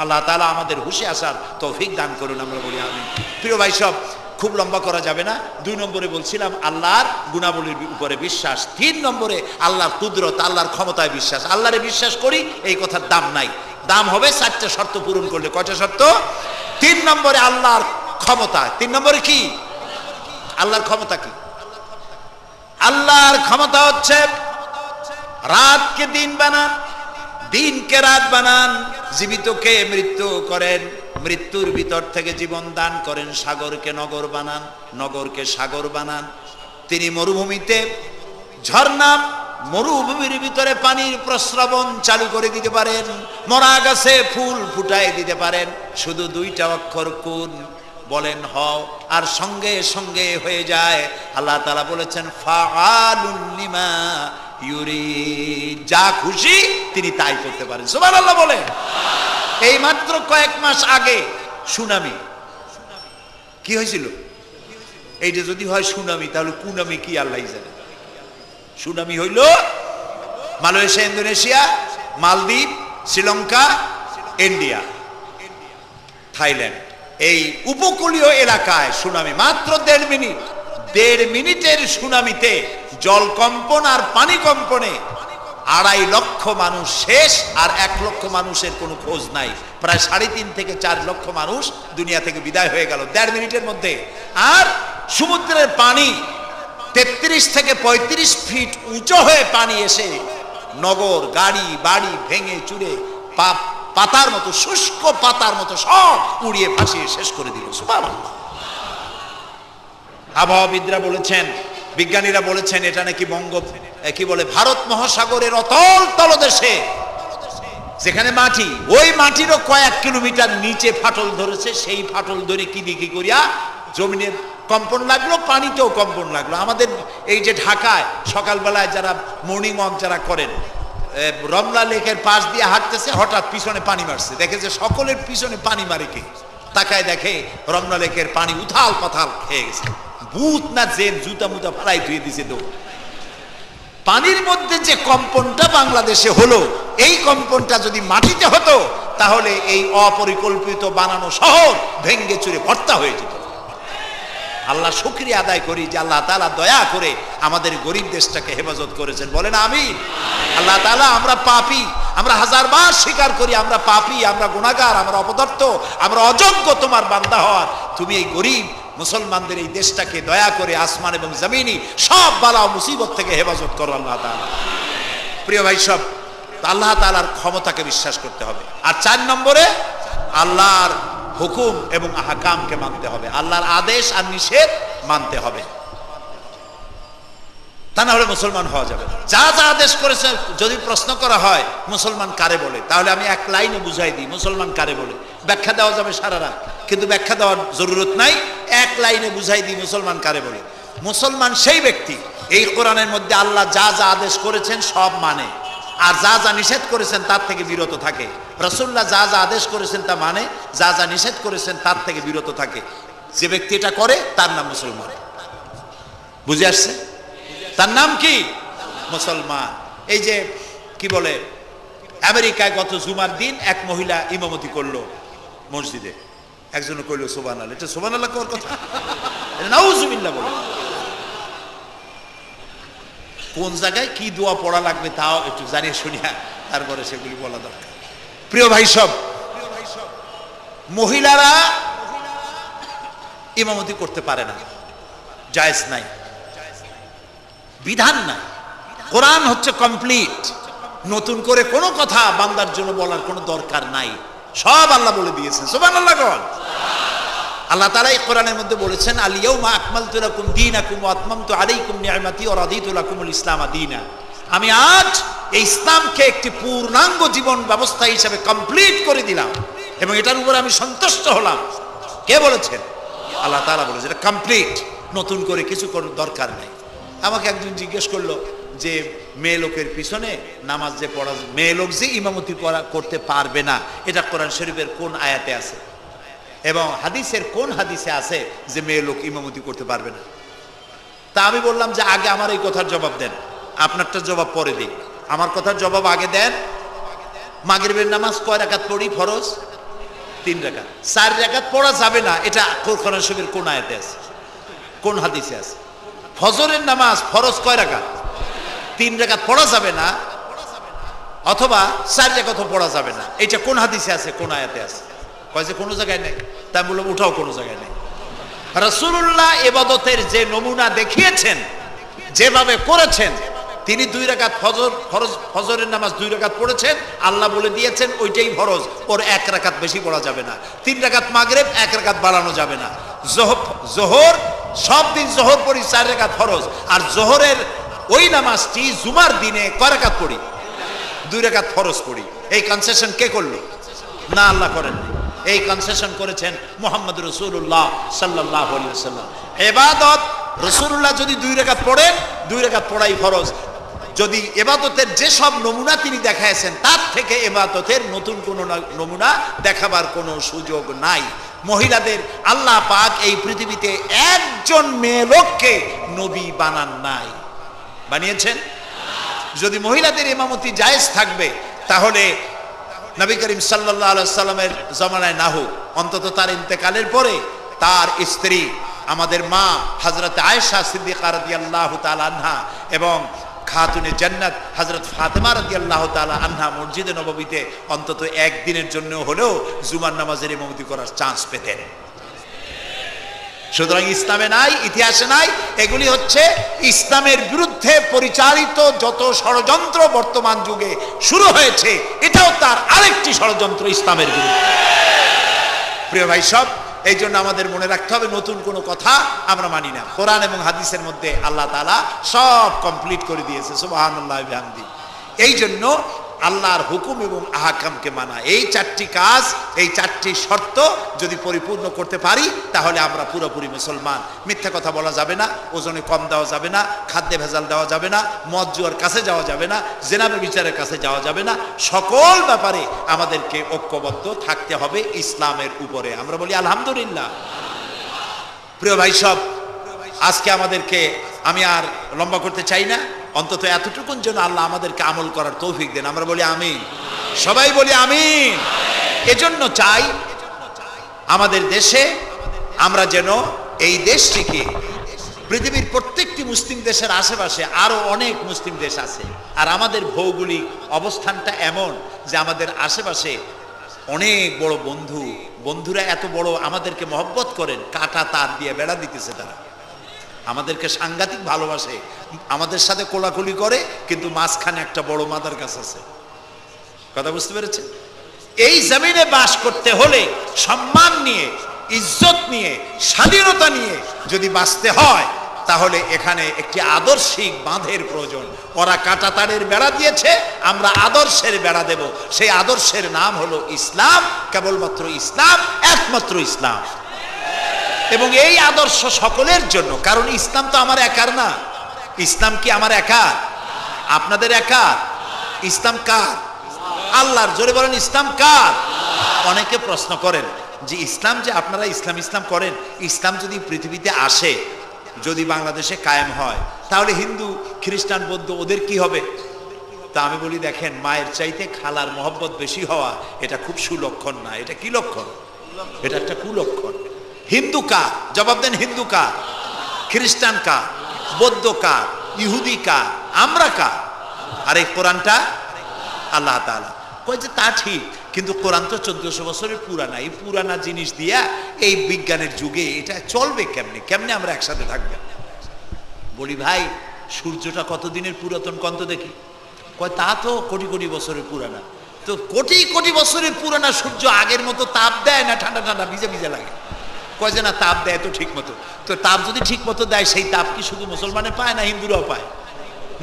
আল্লাহ তাআলা আমাদের হুঁশে আসার তৌফিক দান করুন, আমরা বলি আমিন। প্রিয় ভাই সব, খুব লম্বা করা যাবে না। 2 নম্বরে বলছিলাম আল্লাহর গুণাবলীর উপরে বিশ্বাস। 3 নম্বরে আল্লাহর কুদরত, আল্লাহর ক্ষমতায় বিশ্বাস। আল্লাহরে বিশ্বাস করি, এই কথার দাম নাই। দাম হবে 4টা শর্ত পূরণ করলে। কয়টা শর্ত? 3 নম্বরে আল্লাহর ক্ষমতা। 3 নম্বরে কি? আল্লাহর ক্ষমতা কি? আল্লাহর ক্ষমতা হচ্ছে রাতকে দিন বানান, দিনকে রাত বানান, জীবিতকে মৃত্যু করেন, মৃত্যুর ভিতর থেকে জীবন দান করেন, সাগরকে নগর বানান, নগরকে সাগর বানান। তিনি মরুভূমিতে ঝর্ণা, মরুভূমির ভিতরে পানির প্রস্রবণ চালু করে দিতে পারেন, মরা গাছে ফুল ফুটায় দিতে পারেন। শুধু 2টা অক্ষর কুন বলেন হও, আর সঙ্গে সঙ্গে হয়ে যায়। আল্লাহ তাআলা বলেছেন ফাআলুন লিমা ইউরিদ, যা খুশি তিনি তাই করতে পারেন। সুবহানাল্লাহ বলে। এই মাত্র কয়েক মাস আগে সুনামি কি হয়েছিল? এইটা যদি হয় সুনামি, তাহলে কুনামি কি আল্লাহ জানে। সুনামি হইল মালয়েশিয়া, ইন্দোনেশিয়া, মালদ্বীপ, শ্রীলঙ্কা, ইন্ডিয়া, থাইল্যান্ড, এই উপকূলীয় এলাকায় সুনামি। মাত্র 1.5 মিনিট, 1.5 মিনিটের সুনামিতে জলকম্পন আর পানি কম্পনে 2.5 লক্ষ মানুষ শেষ, আর 1 লক্ষ মানুষের কোনো খোঁজ নাই। প্রায় 3.5 থেকে 4 লক্ষ মানুষ দুনিয়া থেকে বিদায় হয়ে গেল 1.5 মিনিটের মধ্যে। আর সমুদ্রের পানি 33 থেকে 35 ফিট উঁচু হয়ে পানি এসে নগর, গাড়ি বাড়ি ভেঙে চুরে পাতার মতো, শুষ্ক পাতার মতো সব উড়িয়ে ভাসিয়ে শেষ করে দিল। সুবহানাল্লাহ। আবহাওয়াবিদরা বলেছেন, বিজ্ঞানীরা বলেছেন এটা নাকি কি বলে ভারত মহাসাগরের অতল তলদেশে যেখানে মাটি, ওই মাটিরও কয়েক কিলোমিটার নিচে ফাটল ধরেছে। সেই ফাটল ধরে কি দিকে করিয়া জমিনে কম্পন লাগলো, পানিতেও কম্পন লাগলো। আমাদের এই যে ঢাকায় সকালবেলায় যারা মর্নিং ওয়াক যারা করেন, রমলা লেকের পাশ দিয়ে হাঁটতেছে, হঠাৎ পিছনে পানি মারছে, দেখে যে সকলের পিছনে পানি মারে কে, তাকায় দেখে রমলা লেকের পানি উথাল পাথাল খেয়ে গেছে। ভূত না জেন জুতা মুতা ফেলাই ধুয়ে দিছে। তো পানির মধ্যে যে কম্পনটা বাংলাদেশে হলো, এই কম্পনটা যদি মাটিতে হতো, তাহলে এই অপরিকল্পিত বানানো শহর ভেঙ্গে চুরে ভর্তা হয়ে যেত। আল্লাহ শুকরিয়া আদায় করি যে আল্লাহ তাআলা দয়া করে আমাদের গরিব দেশটাকে হেফাজত করেছেন। বলেন আমিন। আল্লাহ তাআলা, আমরা পাপী, আমরা 1000 বার স্বীকার করি আমরা পাপী, আমরা গুনাহগার, আমরা অপদার্থ, আমরা অযোগ্য তোমার বান্দা হওয়ার। তুমি এই গরিব মুসলমানদের এই দেশটাকে দয়া করে আসমান এবং জমিনি সব বালা ও মুসিবত থেকে হেফাজত করো আল্লাহ তাআলা। প্রিয় ভাই সব, আল্লাহ তাআলার ক্ষমতাকে বিশ্বাস করতে হবে। আর 4 নম্বরে আল্লাহর হুকুম এবং আহকামকে মানতে হবে, আল্লাহর আদেশ আর নিষেধ মানতে হবে। তা না হলে মুসলমান হওয়া যাবে। যা যা আদেশ করেছে যদি প্রশ্ন করা হয় মুসলমান কারে বলে, তাহলে আমি 1 লাইনে বুঝাই দিই মুসলমান কারে বলে। ব্যাখ্যা দেওয়া যাবে সারা রাত, কিন্তু ব্যাখ্যা দেওয়ার জরুরত নাই। 1 লাইনে বুঝাই দিই মুসলমান কারে বলে। মুসলমান সেই ব্যক্তি এই কোরআনের মধ্যে আল্লাহ যা যা আদেশ করেছেন সব মানে, আর যা যা নিষেধ করেছেন তার থেকে বিরত থাকে। রাসূলুল্লাহ যা যা আদেশ করেছেন তা মানে, যা যা নিষেধ করেছেন তার থেকে বিরত থাকে। যে ব্যক্তি এটা করে তার নাম মুসলমান। বুঝে আসছে? তার নাম কি? মুসলমান। এই যে কি বলে, আমেরিকায় গত জুমার দিন এক মহিলা ইমামতি করলো মসজিদে। একজন কইল সুবহানাল্লাহ, এটা সুবহানাল্লাহ কোর কথা, এটা নাউজুবিল্লাহ বলে। কোন জায়গায় কি দোয়া পড়া লাগবে তাও একটু জানিয়ে শুনিয়া তারপরে সেগুলি বলা দরকার। প্রিয় ভাই সব, মহিলারা ইমামতি করতে পারে না, জায়েজ নাই, বিধান নাই। কোরআন হচ্ছে কমপ্লিট, নতুন করে কোনো কথা বান্দার জন্য বলার কোনো দরকার নাই, সব আল্লাহ বলে দিয়েছেন। সুবহানাল্লাহ কোন আল্লাহ তাআলা এই কোরআনের মধ্যে বলেছেন, আল ইয়াউমা আকমালতু লাকুম দীনাকুম ওয়া আতমামতু আলাইকুম নি'মাতি ওয়া রাদিতু লাকুমুল ইসলাম দীনা। আমি আজ এই ইসলামকে একটি পূর্ণাঙ্গ জীবন ব্যবস্থা হিসেবে কমপ্লিট করে দিলাম এবং এটার উপর আমি সন্তুষ্ট হলাম। কে বলেছেন? আল্লাহ তাআলা বলেছেন, এটা কমপ্লিট, নতুন করে কিছু করার দরকার নেই। আমাকে একজন জিজ্ঞেস করলো যে মেয়ে লোকের পিছনে নামাজ যে পড়া, মেয়ে লোক যে ইমামতি করতে পারবে না, এটা কোরআন শরীফের কোন আয়াতে আছে এবং হাদিসের কোন হাদিসে আছে যে মেয়ে লোক ইমামতি করতে পারবে না? তা আমি বললাম যে আগে আমার এই কথার জবাব দেন, আপনারটা জবাব পরে দিন, আমার কথার জবাব আগে দেন। মাগরিবের নামাজ কয় রাকাত পড়ি ফরজ? 3 রাকাত। 4 রাকাত পড়া যাবে না, এটা কোরআন শরীফের কোন আয়াতে আছে, কোন হাদিসে আছে? ফজরের নামাজ ফরজ কয় রাকাত? 3 রাকাত পড়া যাবে না, অথবা 4 রাকাত পড়া যাবে না, এটা কোন হাদিসে আছে, কোন আয়াতে আছে? কয় যে কোনো জায়গায় নেই। তাই বললাম উঠাও, কোনো জায়গায় নেই। রাসূলুল্লাহ ইবাদতের যে নমুনা দেখিয়েছেন, যেভাবে করেছেন, তিনি 2 রাকাত ফজরের নামাজ 2 রাকাত পড়েছেন, আল্লাহ বলে দিয়েছেন ওইটাই ফরজ, ওর 1 রাকাত বেশি পড়া যাবে না। 3 রাকাত মাগরিব, 1 রাকাত বাড়ানো যাবে না। জোহর সব দিন জোহর পড়ি 4 রাকাত ফরজ, আর জোহরের ওই নামাজটি জুমার দিনে কয় রাকাত পড়ি? 2 রাকাত ফরজ পড়ি। এই কনসেশন কে করলো? না, আল্লাহ করেননি। এই কনসেশন করেছেন মুহাম্মদ রাসূলুল্লাহ সাল্লাল্লাহু আলাইহি ওয়াসাল্লাম। ইবাদত রাসূলুল্লাহ যদি 2 রাকাত পড়েন, 2 রাকাত পড়াই ফরজ। যদি ইবাদতের যে সব নমুনা তিনি দেখাইছেন, তার থেকে ইবাদতের নতুন কোনো নমুনা দেখাবার কোনো সুযোগ নাই। মহিলাদের আল্লাহ পাক এই পৃথিবীতে একজন মেয়ে লোককে নবী বানান নাই, বানিয়েছেন? যদি মহিলাদের ইমামতি জায়েজ থাকবে, তাহলে নবী করিম সাল্লাল্লাহু আলাইহি সাল্লামের জামানায় না হোক, অন্তত তার ইন্তেকালের পরে তার স্ত্রী আমাদের মা হযরত আয়েশা সিদ্দিকা রাদিয়াল্লাহু তাআলা আনহা এবং খাতুনে জান্নাত হযরত ফাতেমা রাদিয়াল্লাহু তাআলা আনহা মসজিদে নববীতে অন্তত একদিনের জন্য হলেও জুমার নামাজের ইমামতি করার চান্স পেতেন। সুতরাং ইসলামে নাই, ইতিহাসে নাই। এগুলি হচ্ছে ইসলামের বিরুদ্ধে পরিচালিত যত ষড়যন্ত্র বর্তমান যুগে শুরু হয়েছে, এটাও তার আরেকটি ষড়যন্ত্র ইসলামের বিরুদ্ধে। প্রিয় ভাই সব, এই জন্য আমাদের মনে রাখতে হবে, নতুন কোনো কথা আমরা মানি না। কোরআন এবং হাদিসের মধ্যে আল্লাহ তাআলা সব কমপ্লিট করে দিয়েছে, সুবহানাল্লাহ ওয়া বিহামদি। এই জন্য আল্লাহর হুকুম এবং আহকামকে মানা, এই 4টি কাজ, এই 4টি শর্ত যদি পরিপূর্ণ করতে পারি, তাহলে আমরা পুরোপুরি মুসলমান। মিথ্যা কথা বলা যাবে না, ওজনে কম দেওয়া যাবে না, খাদ্যে ভেজাল দেওয়া যাবে না, মদ জুয়ার কাছে যাওয়া যাবে না, জেনা ব্যভিচারের কাছে যাওয়া যাবে না। সকল ব্যাপারে আমাদেরকে ঐক্যবদ্ধ থাকতে হবে ইসলামের উপরে। আমরা বলি আলহামদুলিল্লাহ। প্রিয় ভাই সব, আজকে আমাদেরকে, আমি আর লম্বা করতে চাই না, অন্তত এতটুকুন যেন আল্লাহ আমাদেরকে আমল করার তৌফিক দেন। আমরা বলি আমিন, সবাই বলি আমিন। এজন্য চাই আমাদের দেশে আমরা যেন এই দেশটিকে, পৃথিবীর প্রত্যেকটি মুসলিম দেশের আশেপাশে আরো অনেক মুসলিম দেশ আছে, আর আমাদের ভৌগোলিক অবস্থানটা এমন যে আমাদের আশেপাশে অনেক বড় বন্ধুরা এত বড় আমাদেরকে মহব্বত করেন, কাটা তার দিয়ে বেড়া দিতেছে, তারা আমাদেরকে সাংঘাতিক ভালোবাসে, আমাদের সাথে কোলাকুলি করে, কিন্তু মাঝখানে একটা বড় মাদার গাছ আছে। কথা বুঝতে পেরেছেন? এই জমিনে বাস করতে হলে সম্মান নিয়ে, ইজ্জত নিয়ে, স্বাধীনতা নিয়ে যদি বাঁচতে হয়, তাহলে এখানে একটি আদর্শিক বাঁধের প্রয়োজন। ওরা কাঁটা তারের বেড়া দিয়েছে, আমরা আদর্শের বেড়া দেব। সেই আদর্শের নাম হলো ইসলাম, কেবলমাত্র ইসলাম, একমাত্র ইসলাম। এবং এই আদর্শ সকলের জন্য, কারণ ইসলাম তো আমার একার না। ইসলাম কি আমার একার? আপনাদের একার? ইসলাম কার? আল্লাহর। জোরে বলেন, ইসলাম কার? অনেকে প্রশ্ন করেন যে ইসলাম যে আপনারা ইসলাম করেন, ইসলাম যদি পৃথিবীতে আসে, যদি বাংলাদেশে কায়েম হয়, তাহলে হিন্দু, খ্রিস্টান, বৌদ্ধ ওদের কি হবে? তা আমি বলি, দেখেন, মায়ের চাইতে খালার মহব্বত বেশি হওয়া এটা খুব সুলক্ষণ না। এটা কি লক্ষণ? এটা একটা কুলক্ষণ। হিন্দু কার? জবাব দেন। হিন্দু কার? খ্রিস্টান কার? বৌদ্ধ কার? ইহুদি কার? আমরা কার? আর এই কোরআনটা আল্লাহ তাআলা। কয় যে তা ঠিক, কিন্তু কোরআন তো 1400 বছরের পুরানা। এই পুরানা জিনিস দিয়া এই বিজ্ঞানের যুগে এটা চলবে কেমনে? কেমনে আমরা একসাথে থাকবো? বলি ভাই, সূর্যটা কতদিনের পুরাতন কন্ত দেখি? কয় তা তো কোটি কোটি বছরের পুরানা। তো কোটি কোটি বছরের পুরানা সূর্য আগের মতো তাপ দেয় না ঠান্ডা ঠান্ডা ভিজে ভিজে লাগে? কয় যে না, তাপ দেয় তো ঠিক মতো। তো তাপ যদি ঠিক মতো দেয়, সেই তাপ কি শুধু মুসলমানে পায় না হিন্দুরাও পায়?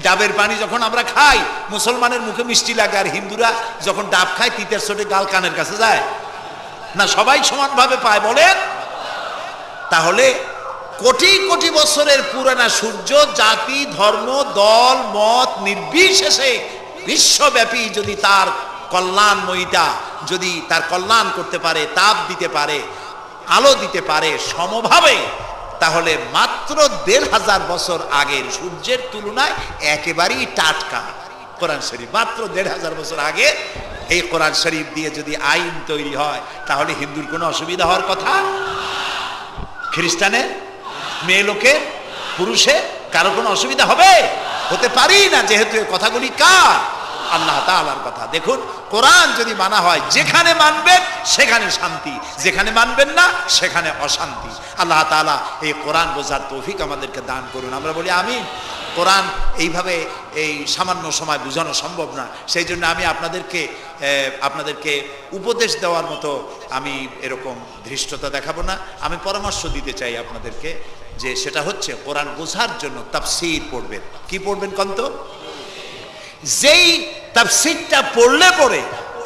ডাবের পানি যখন আমরা খাই, মুসলমানের মুখে মিষ্টি লাগে, আর হিন্দুরা যখন ডাব খায় তিতের ছোটে গাল কানের কাছে যায় না? সবাই সমানভাবে পায় বলেন? তাহলে কোটি কোটি বছরের পুরানা সূর্য জাতি ধর্ম দল মত নির্বিশেষে বিশ্বব্যাপী যদি তার কল্যাণময়িতা, যদি তার কল্যাণ করতে পারে, তাপ দিতে পারে, আলো দিতে পারে সমভাবে, তাহলে মাত্র 1500 বছর আগের সূর্যের তুলনায় একেবারেই টাটকা কোরআন শরীফ। মাত্র 1500 বছর আগে এই কোরআন শরীফ দিয়ে যদি আইন তৈরি হয়, তাহলে হিন্দুর কোনো অসুবিধা হওয়ার কথা? খ্রিস্টানের, মেয়ে লোকের, পুরুষের কারো কোনো অসুবিধা হবে? হতে পারি না, যেহেতু এই কথাগুলি কার? আল্লাহ তাআলার কথা। দেখুন, কোরআন যদি মানা হয়, যেখানে মানবেন সেখানে শান্তি, যেখানে মানবেন না সেখানে অশান্তি। আল্লাহ তাআলা এই কোরআন বোঝার তৌফিক আমাদেরকে দান করুন। আমরা বলি আমিন। কোরআন এইভাবে এই সামান্য সময় বোঝানো সম্ভব না, সেই জন্য আমি আপনাদেরকে উপদেশ দেওয়ার মতো আমি এরকম ধৃষ্টতা দেখাবো না। আমি পরামর্শ দিতে চাই আপনাদেরকে, যে সেটা হচ্ছে কোরআন বোঝার জন্য তাফসীর পড়বেন। কি পড়বেন কন্ত? যেই তাফসীরটা পড়লে পরে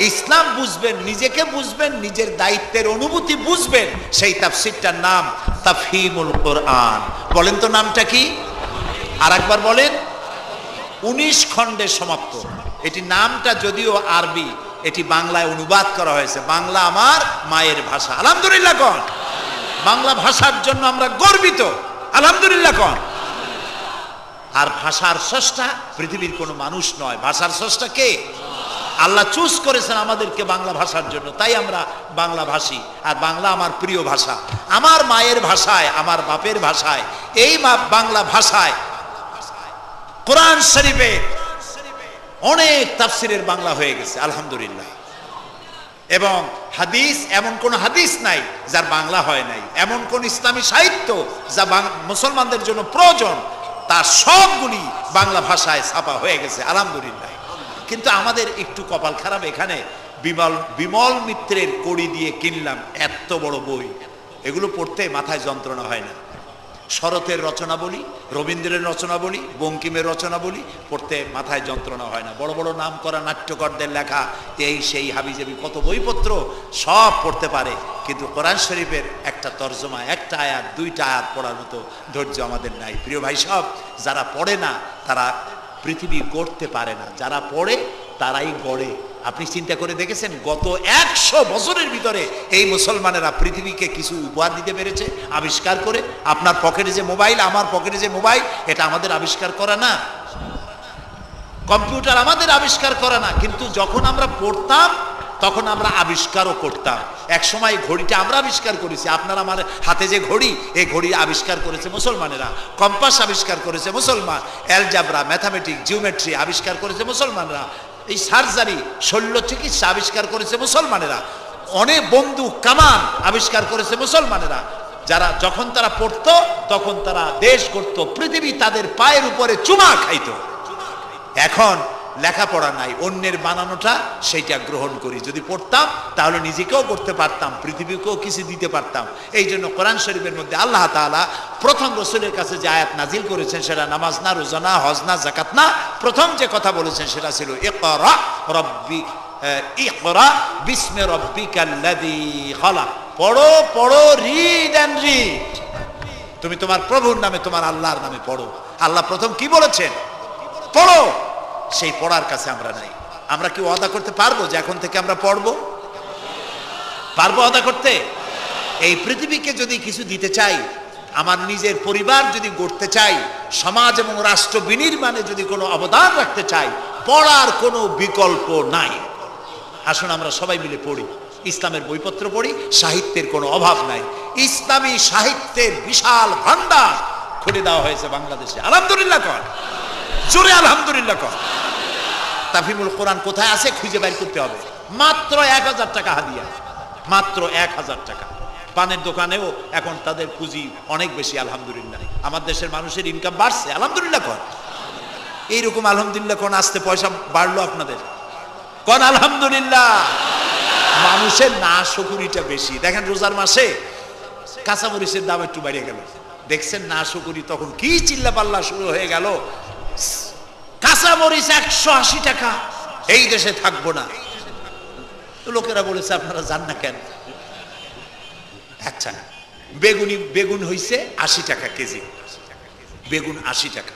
ইসলাম বুঝবেন, নিজেকে বুঝবেন, নিজের দায়িত্বের অনুভূতি বুঝবেন, সেই তাফসীরটার নাম তাফহিমুল কোরআন। বলেন তো নামটা কি? আর একবার বলেন। 19 খণ্ডে সমাপ্ত। এটি নামটা যদিও আরবি, এটি বাংলায় অনুবাদ করা হয়েছে। বাংলা আমার মায়ের ভাষা, আলহামদুলিল্লাহ কোন। বাংলা ভাষার জন্য আমরা গর্বিত, আলহামদুলিল্লাহ কোন। আর ভাষার স্রষ্টা পৃথিবীর কোনো মানুষ নয়, ভাষার স্রষ্টা কে? আল্লাহ চুজ করেছেন আমাদেরকে বাংলা ভাষার জন্য, তাই আমরা বাংলা ভাষী। আর বাংলা আমার প্রিয় ভাষা, আমার মায়ের ভাষায়, আমার বাপের ভাষায়, এই বাংলা ভাষায় কোরআন শরীফে অনেক তাফসীরের বাংলা হয়ে গেছে, আলহামদুলিল্লাহ। এবং হাদিস, এমন কোন হাদিস নাই যার বাংলা হয় নাই। এমন কোন ইসলামী সাহিত্য যা মুসলমানদের জন্য প্রয়োজন, তার সবগুলি বাংলা ভাষায় ছাপা হয়ে গেছে, আলহামদুলিল্লাহ। কিন্তু আমাদের একটু কপাল খারাপ, এখানে বিমল মিত্রের কড়ি দিয়ে কিনলাম এত বড় বই, এগুলো পড়তে মাথায় যন্ত্রণা হয় না। শরতের রচনা বলি, রবীন্দ্রের রচনা বলি, বঙ্কিমের রচনা বলি, পড়তে মাথায় যন্ত্রণা হয় না। বড় বড় নাম করা নাট্যকারদের লেখা এই সেই হাবিজাবি কত বইপত্র, সব পড়তে পারে, কিন্তু কোরআন শরীফের একটা তর্জমা, একটা আয়াত, 2টা আয়াত পড়ার মতো ধৈর্য আমাদের নাই। প্রিয় ভাই সব, যারা পড়ে না তারা পৃথিবী গড়তে পারে না, যারা পড়ে তারাই গড়ে। আপনি চিন্তা করে দেখেছেন, গত 100 বছরের ভিতরে এই মুসলমানেরা পৃথিবীকে কিছু উপহার দিতে পেরেছে আবিষ্কার করে? আপনার পকেটে যে মোবাইল, আমার পকেটে যে মোবাইল, এটা আমাদের আবিষ্কার করা না? কম্পিউটার আমাদের আবিষ্কার করা না? কিন্তু যখন আমরা পড়তাম তখন আমরা আবিষ্কারও করতাম। এক সময় ঘড়িটা আমরা আবিষ্কার করেছি। আপনার আমার হাতে যে ঘড়ি, এই ঘড়ি আবিষ্কার করেছে মুসলমানেরা। কম্পাস আবিষ্কার করেছে মুসলমান। অ্যালজাবরা, ম্যাথামেটিক্স, জিওমেট্রি আবিষ্কার করেছে মুসলমানরা। এই সার্জারি, শল্য চিকিৎসা আবিষ্কার করেছে মুসলমানেরা। অনেক বন্দুক, কামান আবিষ্কার করেছে মুসলমানেরা। যারা যখন তারা পড়তো তখন তারা দেশ করত, পৃথিবী তাদের পায়ের উপরে চুমা খাইতো। এখন লেখাপড়া নাই, অন্যের বানানোটা সেইটা গ্রহণ করি। যদি পড়তাম তাহলে নিজেকেও করতে পারতাম, পৃথিবীকেও কিছু দিতে পারতাম। এই জন্য কোরআন শরীফের মধ্যে আল্লাহ তাআলা প্রথম রসুলের কাছে যে আয়াত নাজিল করেছেন, সেটা নামাজ না, রোজা না, হজ না, জাকাত না। প্রথম যে কথা বলেছেন সেটা ছিল ইকরা বিসমি রাব্বিকাল্লাযী খালাক। পড়ো পড়ো, রিড এন্ড রিড। তুমি তোমার প্রভুর নামে, তোমার আল্লাহর নামে পড়ো। আল্লাহ প্রথম কি বলেছেন? পড়ো। সেই পড়ার কাছে আমরা নাই। আমরা কি ওয়াদা করতে পারবো যে এখন থেকে আমরা পড়বো? পারবো ওয়াদা করতে? এই পৃথিবীকে যদি কিছু দিতে চাই, আমার নিজের পরিবার যদি গড়তে চাই, সমাজ এবং রাষ্ট্র বিনির্মাণে যদি কোনো অবদান রাখতে চাই, পড়ার কোনো বিকল্প নাই। আসুন আমরা সবাই মিলে পড়ি। ইসলামের বইপত্র পড়ি, সাহিত্যের কোনো অভাব নাই। ইসলামী সাহিত্যের বিশাল ভান্ডার খুলে দেওয়া হয়েছে বাংলাদেশে। আলহামদুলিল্লাহ কর, জোরে আলহামদুলিল্লাহ কর। তাফহিমুল কোরআন কোথায় আছে খুঁজে বের করতে হবে। মাত্র 1000 টাকা হাদিয়া, মাত্র 1000 টাকা। পানের দোকানেও এখন তাদের পুঁজি অনেক বেশি, আলহামদুলিল্লাহ। আমার দেশের মানুষের ইনকাম বাড়ছে, আলহামদুলিল্লাহ কর। এইরকম আলহামদুলিল্লাহ কোন আসতে পয়সা বাড়লো আপনাদের, কোন আলহামদুলিল্লাহ। মানুষের না শুকরিটা বেশি। দেখেন রোজার মাসে কাঁচামরিচের দাম একটু বেড়ে গেল, দেখছেন না শুকরি তখন কি চিল্লা পাল্লা শুরু হয়ে গেল। কাঁচামরিচ 180 টাকা, এই দেশে থাকবো না। তো লোকেরা বলেছে আপনারা যান না কেন? আচ্ছা, বেগুন হইছে 80 টাকা কেজি, বেগুন 80 টাকা।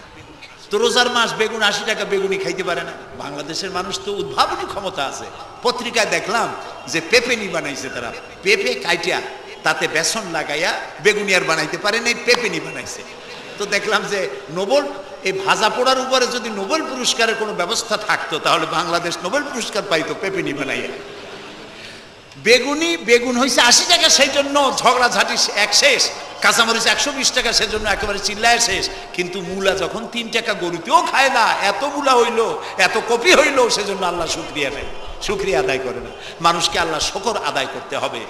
তো রোজার মাস বেগুন 80 টাকা, বেগুনি খাইতে পারে না। বাংলাদেশের মানুষ তো উদ্ভাবনী ক্ষমতা আছে। পত্রিকায় দেখলাম যে পেপেনি বানাইছে তারা, পেঁপে কাইটিয়া তাতে বেসন লাগাইয়া বেগুনি আর বানাইতে পারে না, পেপেনি বানাইছে। তো দেখলাম যে নোবেল, এই ভাজা পোড়ার উপরে যদি নোবেল পুরস্কারের কোনো ব্যবস্থা থাকতো তাহলে বাংলাদেশ নোবেল পুরস্কার পাইতো পেপেনি বানাইয়া। বেগুন হয়েছে 80 টাকা, সেই জন্য ঝগড়াঝাটি এক শেষ। কাঁচামরিচ 120 টাকা, সেজন্য একেবারে চিল্লায় শেষ। কিন্তু মূলা যখন 3 টাকা, গরুতেও খায় না, এত মূলা হইলো, এত কপি হইলো, সেজন্য আল্লাহ শুকরিয়া নেয়, শুকরিয়া আদায় করে না। মানুষকে আল্লাহ শুকর আদায় করতে হবে।